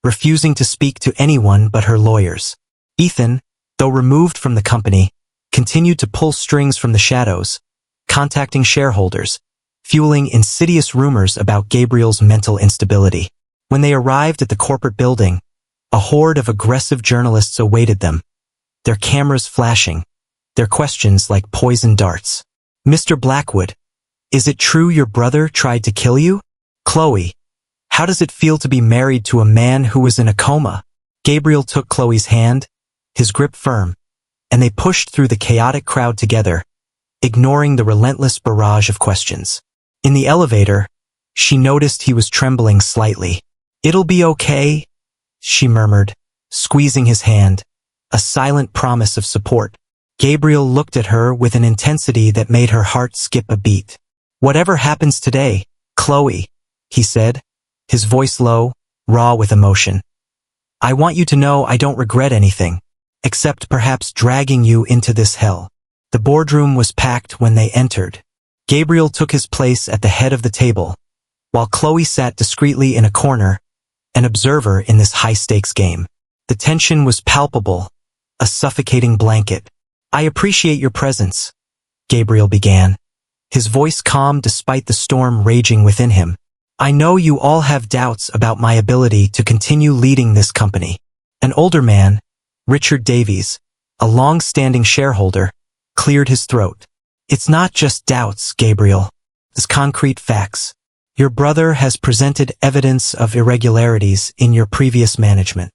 refusing to speak to anyone but her lawyers. Ethan, though removed from the company, continued to pull strings from the shadows, contacting shareholders, fueling insidious rumors about Gabriel's mental instability. When they arrived at the corporate building, a horde of aggressive journalists awaited them, their cameras flashing, their questions like poisoned darts. "Mr. Blackwood, is it true your brother tried to kill you?" "Chloe, how does it feel to be married to a man who was in a coma?" Gabriel took Chloe's hand, his grip firm, and they pushed through the chaotic crowd together, ignoring the relentless barrage of questions. In the elevator, she noticed he was trembling slightly. "It'll be okay," she murmured, squeezing his hand, a silent promise of support. Gabriel looked at her with an intensity that made her heart skip a beat. "Whatever happens today, Chloe," he said, his voice low, raw with emotion, "I want you to know I don't regret anything, except perhaps dragging you into this hell." The boardroom was packed when they entered. Gabriel took his place at the head of the table, while Chloe sat discreetly in a corner, an observer in this high-stakes game. The tension was palpable, a suffocating blanket. "I appreciate your presence," Gabriel began, his voice calm despite the storm raging within him. "I know you all have doubts about my ability to continue leading this company." An older man, Richard Davies, a long-standing shareholder, cleared his throat. "It's not just doubts, Gabriel. It's concrete facts. Your brother has presented evidence of irregularities in your previous management."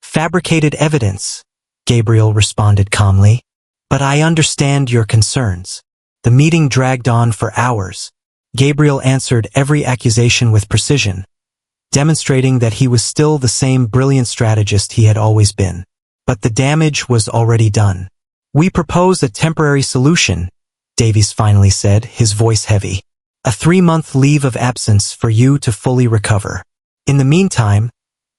"Fabricated evidence," Gabriel responded calmly. "But I understand your concerns." The meeting dragged on for hours. Gabriel answered every accusation with precision, demonstrating that he was still the same brilliant strategist he had always been. But the damage was already done. "We propose a temporary solution," Davies finally said, his voice heavy. "A 3-month leave of absence for you to fully recover. In the meantime,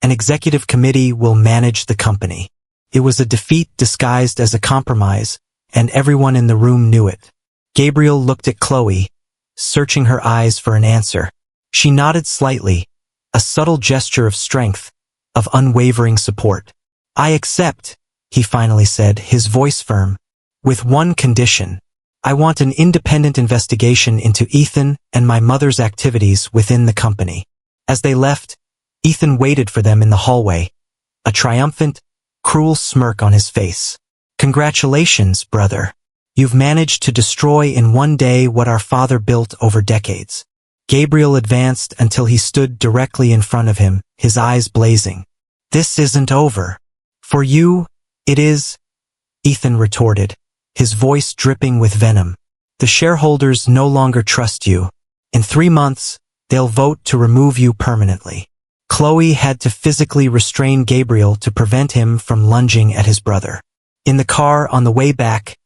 an executive committee will manage the company." It was a defeat disguised as a compromise, and everyone in the room knew it. Gabriel looked at Chloe, searching her eyes for an answer. She nodded slightly, a subtle gesture of strength, of unwavering support. "I accept," he finally said, his voice firm, "with one condition. I want an independent investigation into Ethan and my mother's activities within the company." As they left, Ethan waited for them in the hallway, a triumphant, cruel smirk on his face. "Congratulations, brother. You've managed to destroy in one day what our father built over decades." Gabriel advanced until he stood directly in front of him, his eyes blazing. "This isn't over. For you, it is," Ethan retorted, his voice dripping with venom. "The shareholders no longer trust you. In 3 months, they'll vote to remove you permanently." Chloe had to physically restrain Gabriel to prevent him from lunging at his brother. In the car on the way back,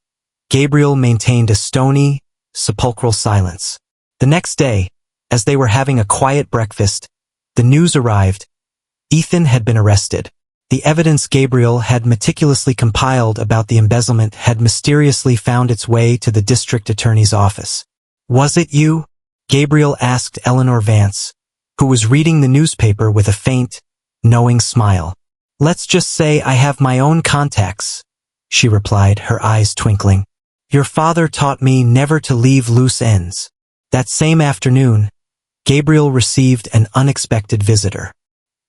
Gabriel maintained a stony, sepulchral silence. The next day, as they were having a quiet breakfast, the news arrived. Ethan had been arrested. The evidence Gabriel had meticulously compiled about the embezzlement had mysteriously found its way to the district attorney's office. "Was it you?" Gabriel asked Eleanor Vance, who was reading the newspaper with a faint, knowing smile. "Let's just say I have my own contacts," she replied, her eyes twinkling. "Your father taught me never to leave loose ends." That same afternoon, Gabriel received an unexpected visitor.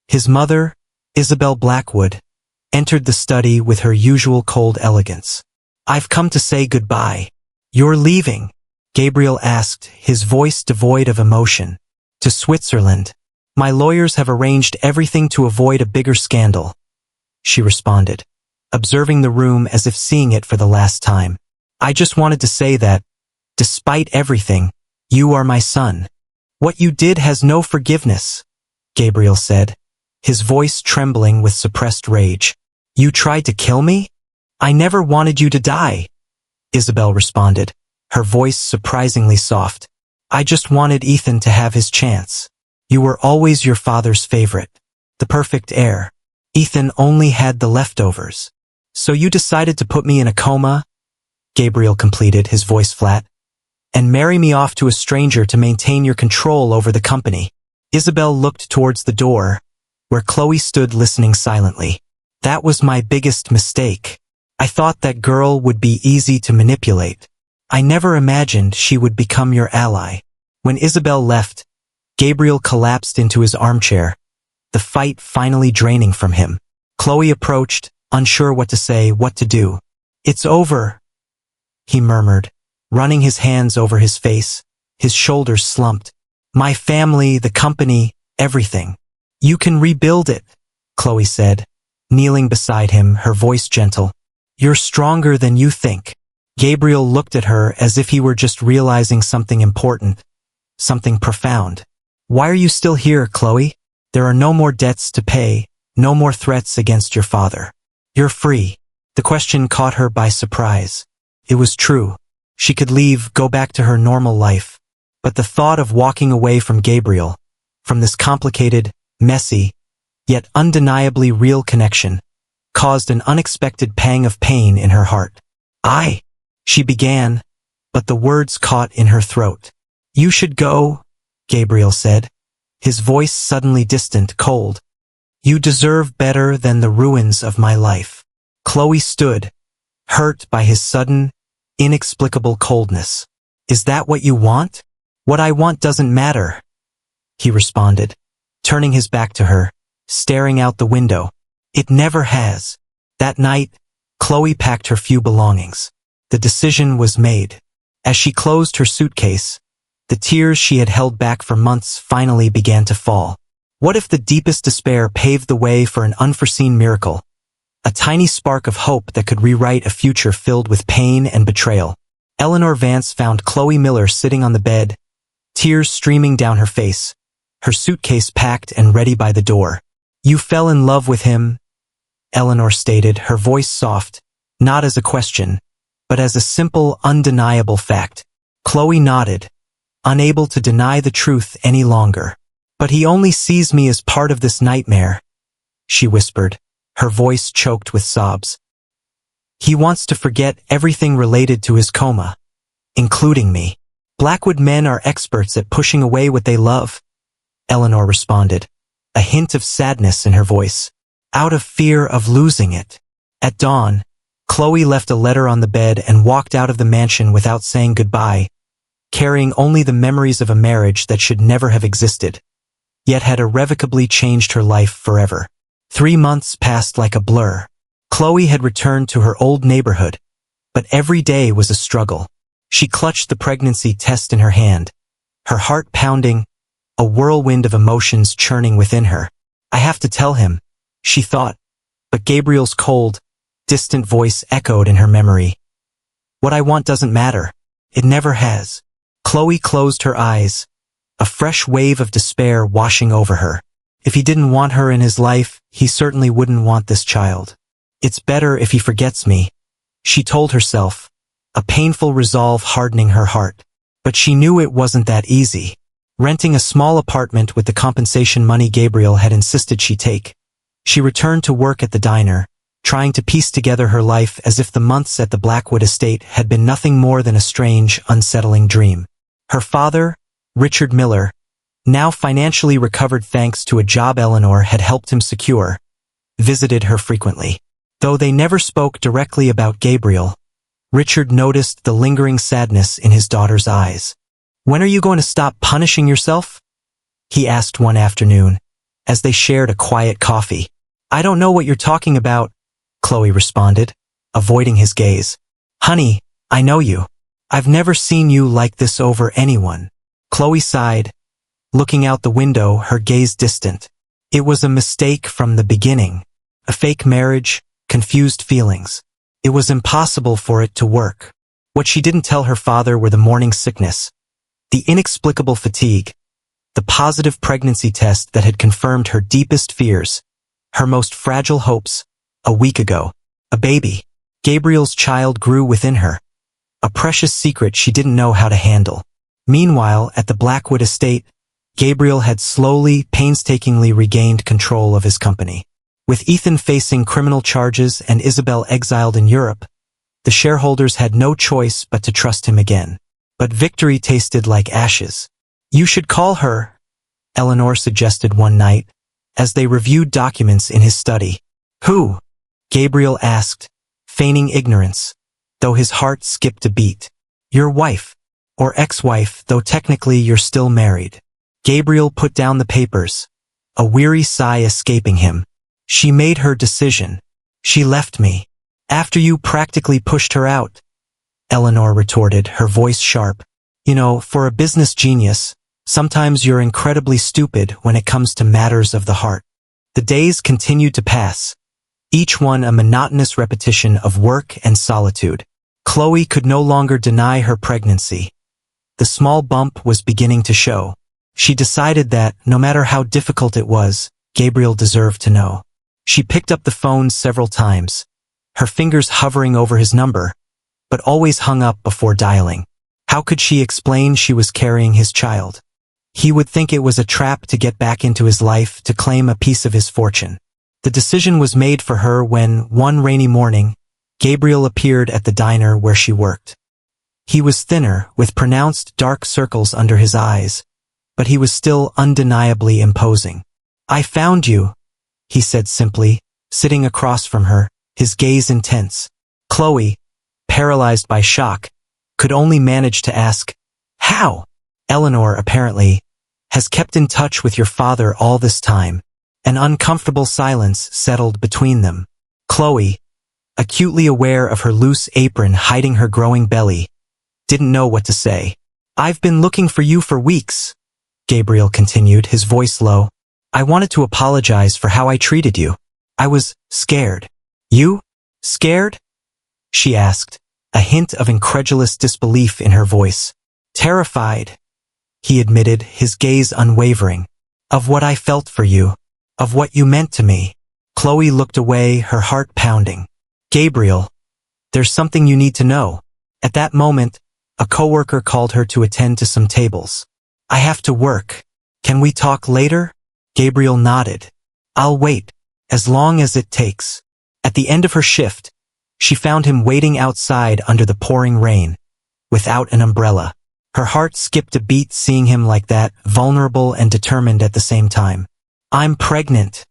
His mother, Isabel Blackwood, entered the study with her usual cold elegance. "I've come to say goodbye." "You're leaving?" Gabriel asked, his voice devoid of emotion. "To Switzerland. My lawyers have arranged everything to avoid a bigger scandal," she responded, observing the room as if seeing it for the last time. I just wanted to say that, despite everything, you are my son. What you did has no forgiveness, Gabriel said, his voice trembling with suppressed rage. You tried to kill me? I never wanted you to die, Isabel responded, her voice surprisingly soft. I just wanted Ethan to have his chance. You were always your father's favorite, the perfect heir. Ethan only had the leftovers. So you decided to put me in a coma, Gabriel completed, his voice flat, and marry me off to a stranger to maintain your control over the company. Isabel looked towards the door, where Chloe stood listening silently. That was my biggest mistake. I thought that girl would be easy to manipulate. I never imagined she would become your ally. When Isabel left, Gabriel collapsed into his armchair, the fight finally draining from him. Chloe approached, unsure what to say, what to do. It's over, he murmured, running his hands over his face, his shoulders slumped. My family, the company, everything. You can rebuild it, Chloe said, kneeling beside him, her voice gentle. You're stronger than you think. Gabriel looked at her as if he were just realizing something important, something profound. Why are you still here, Chloe? There are no more debts to pay, no more threats against your father. You're free. The question caught her by surprise. It was true. She could leave, go back to her normal life. But the thought of walking away from Gabriel, from this complicated, messy, yet undeniably real connection, caused an unexpected pang of pain in her heart. She began, but the words caught in her throat. You should go, Gabriel said, his voice suddenly distant, cold. You deserve better than the ruins of my life. Chloe stood, hurt by his sudden, inexplicable coldness. Is that what you want? What I want doesn't matter, he responded, turning his back to her, staring out the window. It never has. That night, Chloe packed her few belongings. The decision was made. As she closed her suitcase, the tears she had held back for months finally began to fall. What if the deepest despair paved the way for an unforeseen miracle? A tiny spark of hope that could rewrite a future filled with pain and betrayal. Eleanor Vance found Chloe Miller sitting on the bed, tears streaming down her face, her suitcase packed and ready by the door. You fell in love with him, Eleanor stated, her voice soft, not as a question, but as a simple, undeniable fact. Chloe nodded, unable to deny the truth any longer. But he only sees me as part of this nightmare, she whispered, her voice choked with sobs. He wants to forget everything related to his coma, including me. Blackwood men are experts at pushing away what they love, Eleanor responded, a hint of sadness in her voice, out of fear of losing it. At dawn, Chloe left a letter on the bed and walked out of the mansion without saying goodbye, carrying only the memories of a marriage that should never have existed, yet had irrevocably changed her life forever. 3 months passed like a blur. Chloe had returned to her old neighborhood, but every day was a struggle. She clutched the pregnancy test in her hand, her heart pounding, a whirlwind of emotions churning within her. I have to tell him, she thought, but Gabriel's cold, distant voice echoed in her memory. What I want doesn't matter. It never has. Chloe closed her eyes, a fresh wave of despair washing over her. If he didn't want her in his life, he certainly wouldn't want this child. It's better if he forgets me, she told herself, a painful resolve hardening her heart. But she knew it wasn't that easy. Renting a small apartment with the compensation money Gabriel had insisted she take, she returned to work at the diner, trying to piece together her life as if the months at the Blackwood estate had been nothing more than a strange, unsettling dream. Her father, Richard Miller, now financially recovered thanks to a job Eleanor had helped him secure, visited her frequently. Though they never spoke directly about Gabriel, Richard noticed the lingering sadness in his daughter's eyes. When are you going to stop punishing yourself? He asked one afternoon, as they shared a quiet coffee. I don't know what you're talking about, Chloe responded, avoiding his gaze. Honey, I know you. I've never seen you like this over anyone. Chloe sighed, looking out the window, her gaze distant. It was a mistake from the beginning. A fake marriage, confused feelings. It was impossible for it to work. What she didn't tell her father were the morning sickness, the inexplicable fatigue, the positive pregnancy test that had confirmed her deepest fears, her most fragile hopes. A week ago, a baby, Gabriel's child, grew within her, a precious secret she didn't know how to handle. Meanwhile, at the Blackwood estate, Gabriel had slowly, painstakingly regained control of his company. With Ethan facing criminal charges and Isabel exiled in Europe, the shareholders had no choice but to trust him again. But victory tasted like ashes. "You should call her," Eleanor suggested one night, as they reviewed documents in his study. "Who?" Gabriel asked, feigning ignorance, though his heart skipped a beat. "Your wife, or ex-wife, though technically you're still married." Gabriel put down the papers, a weary sigh escaping him. "She made her decision. She left me. After you practically pushed her out," Eleanor retorted, her voice sharp. "You know, for a business genius, sometimes you're incredibly stupid when it comes to matters of the heart." The days continued to pass, each one a monotonous repetition of work and solitude. Chloe could no longer deny her pregnancy. The small bump was beginning to show. She decided that, no matter how difficult it was, Gabriel deserved to know. She picked up the phone several times, her fingers hovering over his number, but always hung up before dialing. How could she explain she was carrying his child? He would think it was a trap to get back into his life, to claim a piece of his fortune. The decision was made for her when, one rainy morning, Gabriel appeared at the diner where she worked. He was thinner, with pronounced dark circles under his eyes, but he was still undeniably imposing. "I found you," he said simply, sitting across from her, his gaze intense. Chloe, paralyzed by shock, could only manage to ask, "How?" "Eleanor, apparently, has kept in touch with your father all this time." An uncomfortable silence settled between them. Chloe, acutely aware of her loose apron hiding her growing belly, didn't know what to say. "I've been looking for you for weeks," Gabriel continued, his voice low. "I wanted to apologize for how I treated you. I was scared." "You? Scared?" she asked, a hint of incredulous disbelief in her voice. "Terrified," he admitted, his gaze unwavering. "Of what I felt for you. Of what you meant to me." Chloe looked away, her heart pounding. "Gabriel, there's something you need to know." At that moment, a coworker called her to attend to some tables. "I have to work. Can we talk later?" Gabriel nodded. "I'll wait, as long as it takes." At the end of her shift, she found him waiting outside under the pouring rain, without an umbrella. Her heart skipped a beat seeing him like that, vulnerable and determined at the same time. "I'm pregnant,"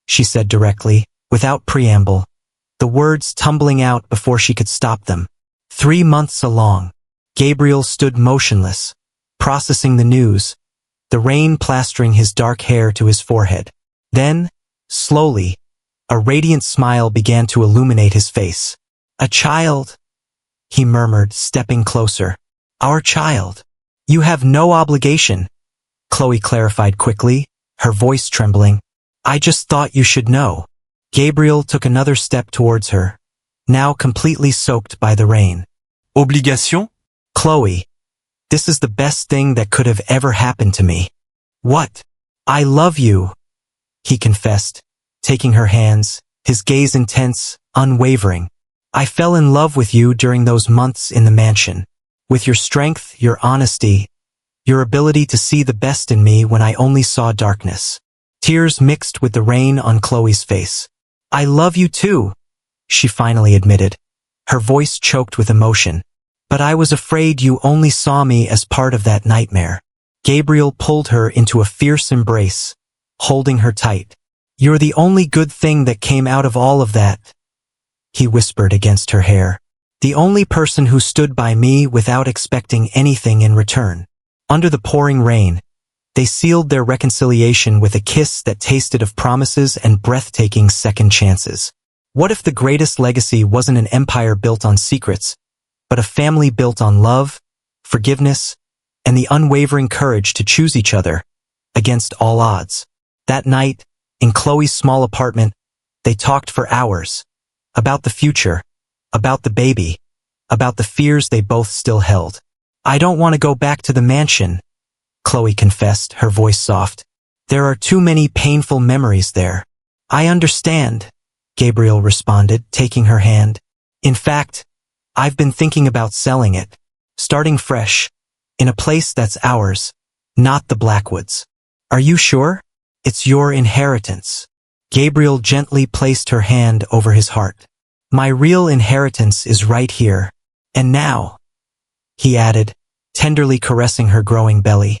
she said directly, without preamble, the words tumbling out before she could stop them. 3 months along. Gabriel stood motionless, processing the news, the rain plastering his dark hair to his forehead. Then, slowly, a radiant smile began to illuminate his face. "A child," he murmured, stepping closer. "Our child." "You have no obligation," Chloe clarified quickly, her voice trembling. "I just thought you should know." Gabriel took another step towards her, now completely soaked by the rain. "Obligation?" "Chloe, this is the best thing that could have ever happened to me." "What?" "I love you," he confessed, taking her hands, his gaze intense, unwavering. "I fell in love with you during those months in the mansion. With your strength, your honesty, your ability to see the best in me when I only saw darkness." Tears mixed with the rain on Chloe's face. "I love you too," she finally admitted, her voice choked with emotion. "But I was afraid you only saw me as part of that nightmare." Gabriel pulled her into a fierce embrace, holding her tight. "You're the only good thing that came out of all of that," he whispered against her hair. "The only person who stood by me without expecting anything in return." Under the pouring rain, they sealed their reconciliation with a kiss that tasted of promises and breathtaking second chances. What if the greatest legacy wasn't an empire built on secrets, but a family built on love, forgiveness, and the unwavering courage to choose each other, against all odds? That night, in Chloe's small apartment, They talked for hours. About the future. About the baby. About the fears they both still held. "I don't want to go back to the mansion," Chloe confessed, her voice soft. "There are too many painful memories there." "I understand," Gabriel responded, taking her hand. "In fact, I've been thinking about selling it. Starting fresh. In a place that's ours. Not the Blackwoods." "Are you sure? It's your inheritance." Gabriel gently placed her hand over his heart. "My real inheritance is right here. And now," he added, tenderly caressing her growing belly.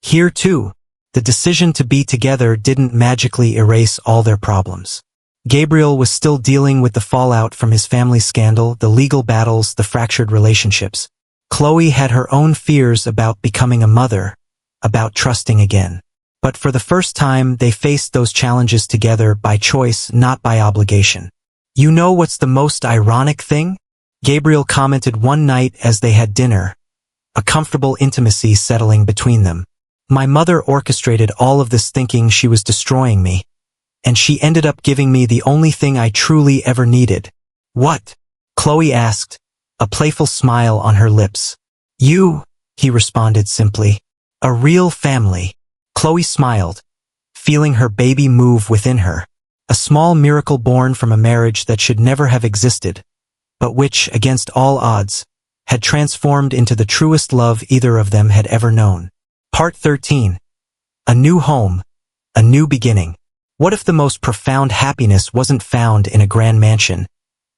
Here too, the decision to be together didn't magically erase all their problems. Gabriel was still dealing with the fallout from his family scandal, the legal battles, the fractured relationships. Chloe had her own fears about becoming a mother, about trusting again. But for the first time, they faced those challenges together by choice, not by obligation. "You know what's the most ironic thing?" Gabriel commented one night as they had dinner, a comfortable intimacy settling between them. "My mother orchestrated all of this thinking she was destroying me, and she ended up giving me the only thing I truly ever needed." "What?" Chloe asked, a playful smile on her lips. "You," he responded simply. "A real family." Chloe smiled, feeling her baby move within her. A small miracle born from a marriage that should never have existed, but which, against all odds, had transformed into the truest love either of them had ever known. Part 13. A new home, a new beginning. What if the most profound happiness wasn't found in a grand mansion,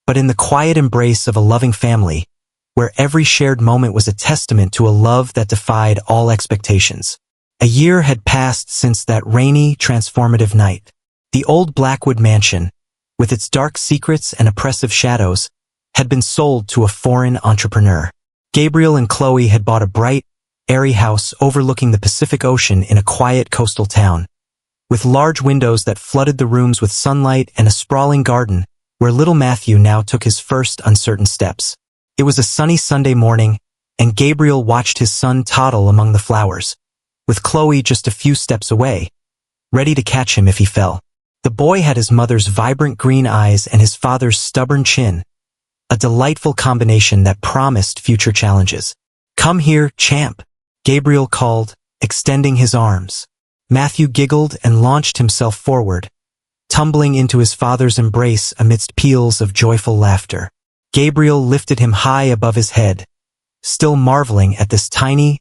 but in the quiet embrace of a loving family, where every shared moment was a testament to a love that defied all expectations? A year had passed since that rainy, transformative night. The old Blackwood mansion, with its dark secrets and oppressive shadows, had been sold to a foreign entrepreneur. Gabriel and Chloe had bought a bright, airy house overlooking the Pacific Ocean in a quiet coastal town, with large windows that flooded the rooms with sunlight and a sprawling garden where little Matthew now took his first uncertain steps. It was a sunny Sunday morning, and Gabriel watched his son toddle among the flowers, with Chloe just a few steps away, ready to catch him if he fell. The boy had his mother's vibrant green eyes and his father's stubborn chin, a delightful combination that promised future challenges. "Come here, champ," Gabriel called, extending his arms. Matthew giggled and launched himself forward, tumbling into his father's embrace amidst peals of joyful laughter. Gabriel lifted him high above his head, still marveling at this tiny,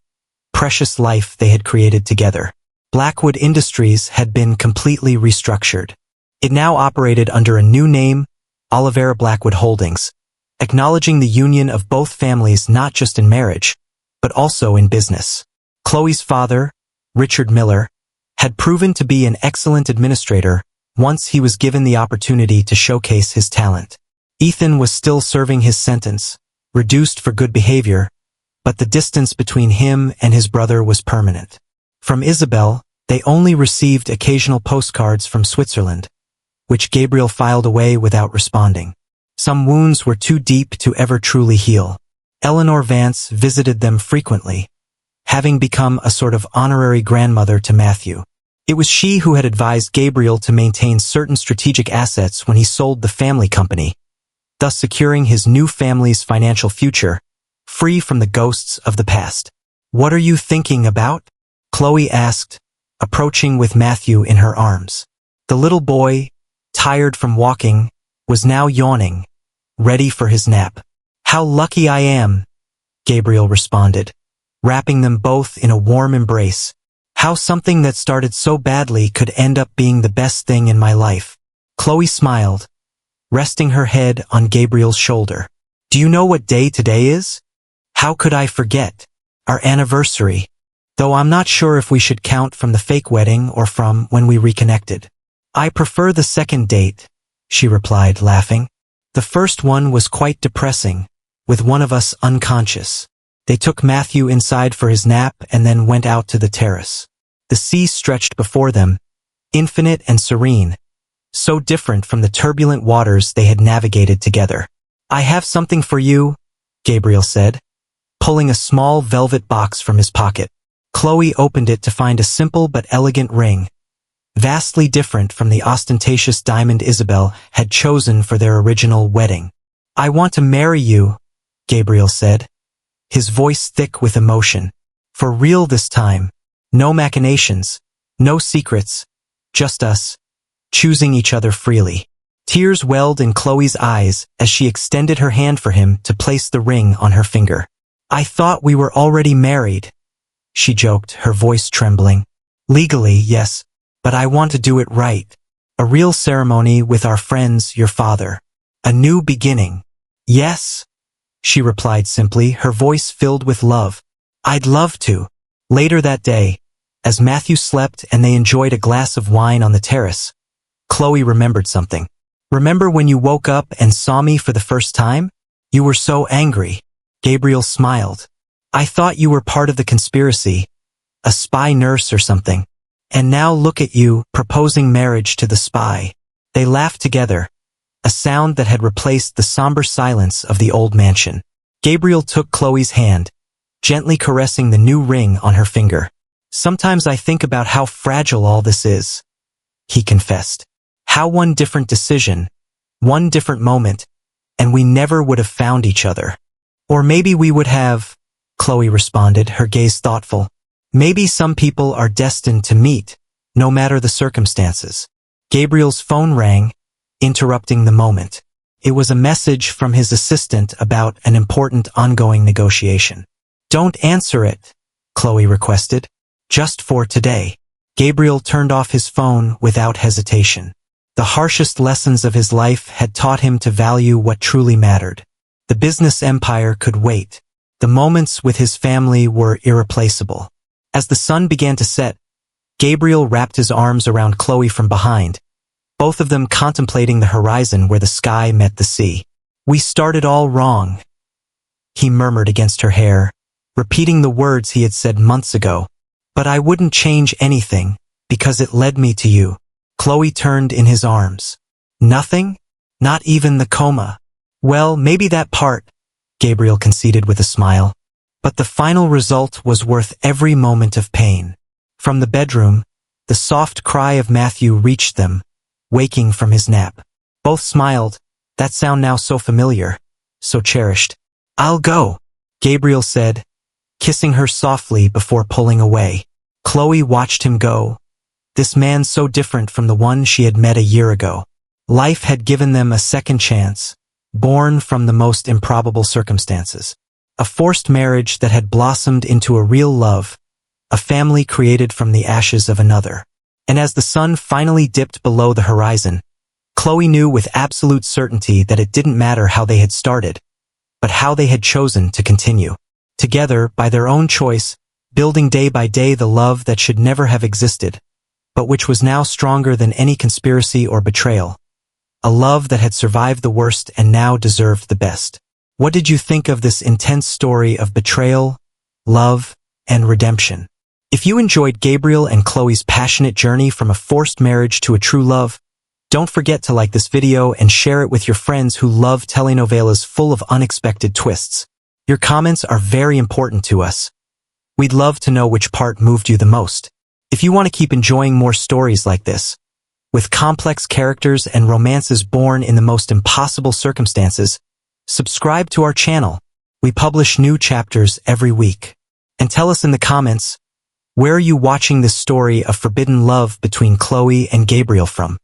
precious life they had created together. Blackwood Industries had been completely restructured. It now operated under a new name, Olivera Blackwood Holdings, acknowledging the union of both families not just in marriage, but also in business. Chloe's father, Richard Miller, had proven to be an excellent administrator once he was given the opportunity to showcase his talent. Ethan was still serving his sentence, reduced for good behavior, but the distance between him and his brother was permanent. From Isabel, they only received occasional postcards from Switzerland, which Gabriel filed away without responding. Some wounds were too deep to ever truly heal. Eleanor Vance visited them frequently, having become a sort of honorary grandmother to Matthew. It was she who had advised Gabriel to maintain certain strategic assets when he sold the family company, thus securing his new family's financial future, free from the ghosts of the past. "What are you thinking about?" Chloe asked, approaching with Matthew in her arms. The little boy, tired from walking, was now yawning, ready for his nap. "How lucky I am," Gabriel responded, wrapping them both in a warm embrace. "How something that started so badly could end up being the best thing in my life." Chloe smiled, resting her head on Gabriel's shoulder. "Do you know what day today is?" "How could I forget? Our anniversary. Though I'm not sure if we should count from the fake wedding or from when we reconnected." "I prefer the second date," she replied, laughing. "The first one was quite depressing, with one of us unconscious." They took Matthew inside for his nap and then went out to the terrace. The sea stretched before them, infinite and serene, so different from the turbulent waters they had navigated together. "I have something for you," Gabriel said, pulling a small velvet box from his pocket. Chloe opened it to find a simple but elegant ring, vastly different from the ostentatious diamond Isabel had chosen for their original wedding. "I want to marry you," Gabriel said, his voice thick with emotion. "For real this time. No machinations, no secrets, just us, choosing each other freely." Tears welled in Chloe's eyes as she extended her hand for him to place the ring on her finger. "I thought we were already married," she joked, her voice trembling. "Legally, yes, but I want to do it right. A real ceremony with our friends, your father. A new beginning." "Yes," she replied simply, her voice filled with love. "I'd love to." Later that day, as Matthew slept and they enjoyed a glass of wine on the terrace, Chloe remembered something. "Remember when you woke up and saw me for the first time? You were so angry." Gabriel smiled. "I thought you were part of the conspiracy, a spy nurse or something. And now look at you, proposing marriage to the spy." They laughed together, a sound that had replaced the somber silence of the old mansion. Gabriel took Chloe's hand, gently caressing the new ring on her finger. "Sometimes I think about how fragile all this is," he confessed. "How one different decision, one different moment, and we never would have found each other. Or maybe we would have," Chloe responded, her gaze thoughtful. "Maybe some people are destined to meet, no matter the circumstances." Gabriel's phone rang, interrupting the moment. It was a message from his assistant about an important ongoing negotiation. "Don't answer it," Chloe requested. "Just for today." Gabriel turned off his phone without hesitation. The harshest lessons of his life had taught him to value what truly mattered. The business empire could wait. The moments with his family were irreplaceable. As the sun began to set, Gabriel wrapped his arms around Chloe from behind, both of them contemplating the horizon where the sky met the sea. "We started all wrong," he murmured against her hair, repeating the words he had said months ago. "But I wouldn't change anything, because it led me to you." Chloe turned in his arms. "Nothing? Not even the coma?" "Well, maybe that part," Gabriel conceded with a smile. "But the final result was worth every moment of pain." From the bedroom, the soft cry of Matthew reached them, waking from his nap. Both smiled, that sound now so familiar, so cherished. "I'll go," Gabriel said, kissing her softly before pulling away. Chloe watched him go, this man so different from the one she had met a year ago. Life had given them a second chance, born from the most improbable circumstances. A forced marriage that had blossomed into a real love, a family created from the ashes of another. And as the sun finally dipped below the horizon, Chloe knew with absolute certainty that it didn't matter how they had started, but how they had chosen to continue. Together, by their own choice, building day by day the love that should never have existed, but which was now stronger than any conspiracy or betrayal. A love that had survived the worst and now deserved the best. What did you think of this intense story of betrayal, love, and redemption? If you enjoyed Gabriel and Chloe's passionate journey from a forced marriage to a true love, don't forget to like this video and share it with your friends who love telenovelas full of unexpected twists. Your comments are very important to us. We'd love to know which part moved you the most. If you want to keep enjoying more stories like this, with complex characters and romances born in the most impossible circumstances, subscribe to our channel. We publish new chapters every week. And tell us in the comments, where are you watching this story of forbidden love between Chloe and Gabriel from?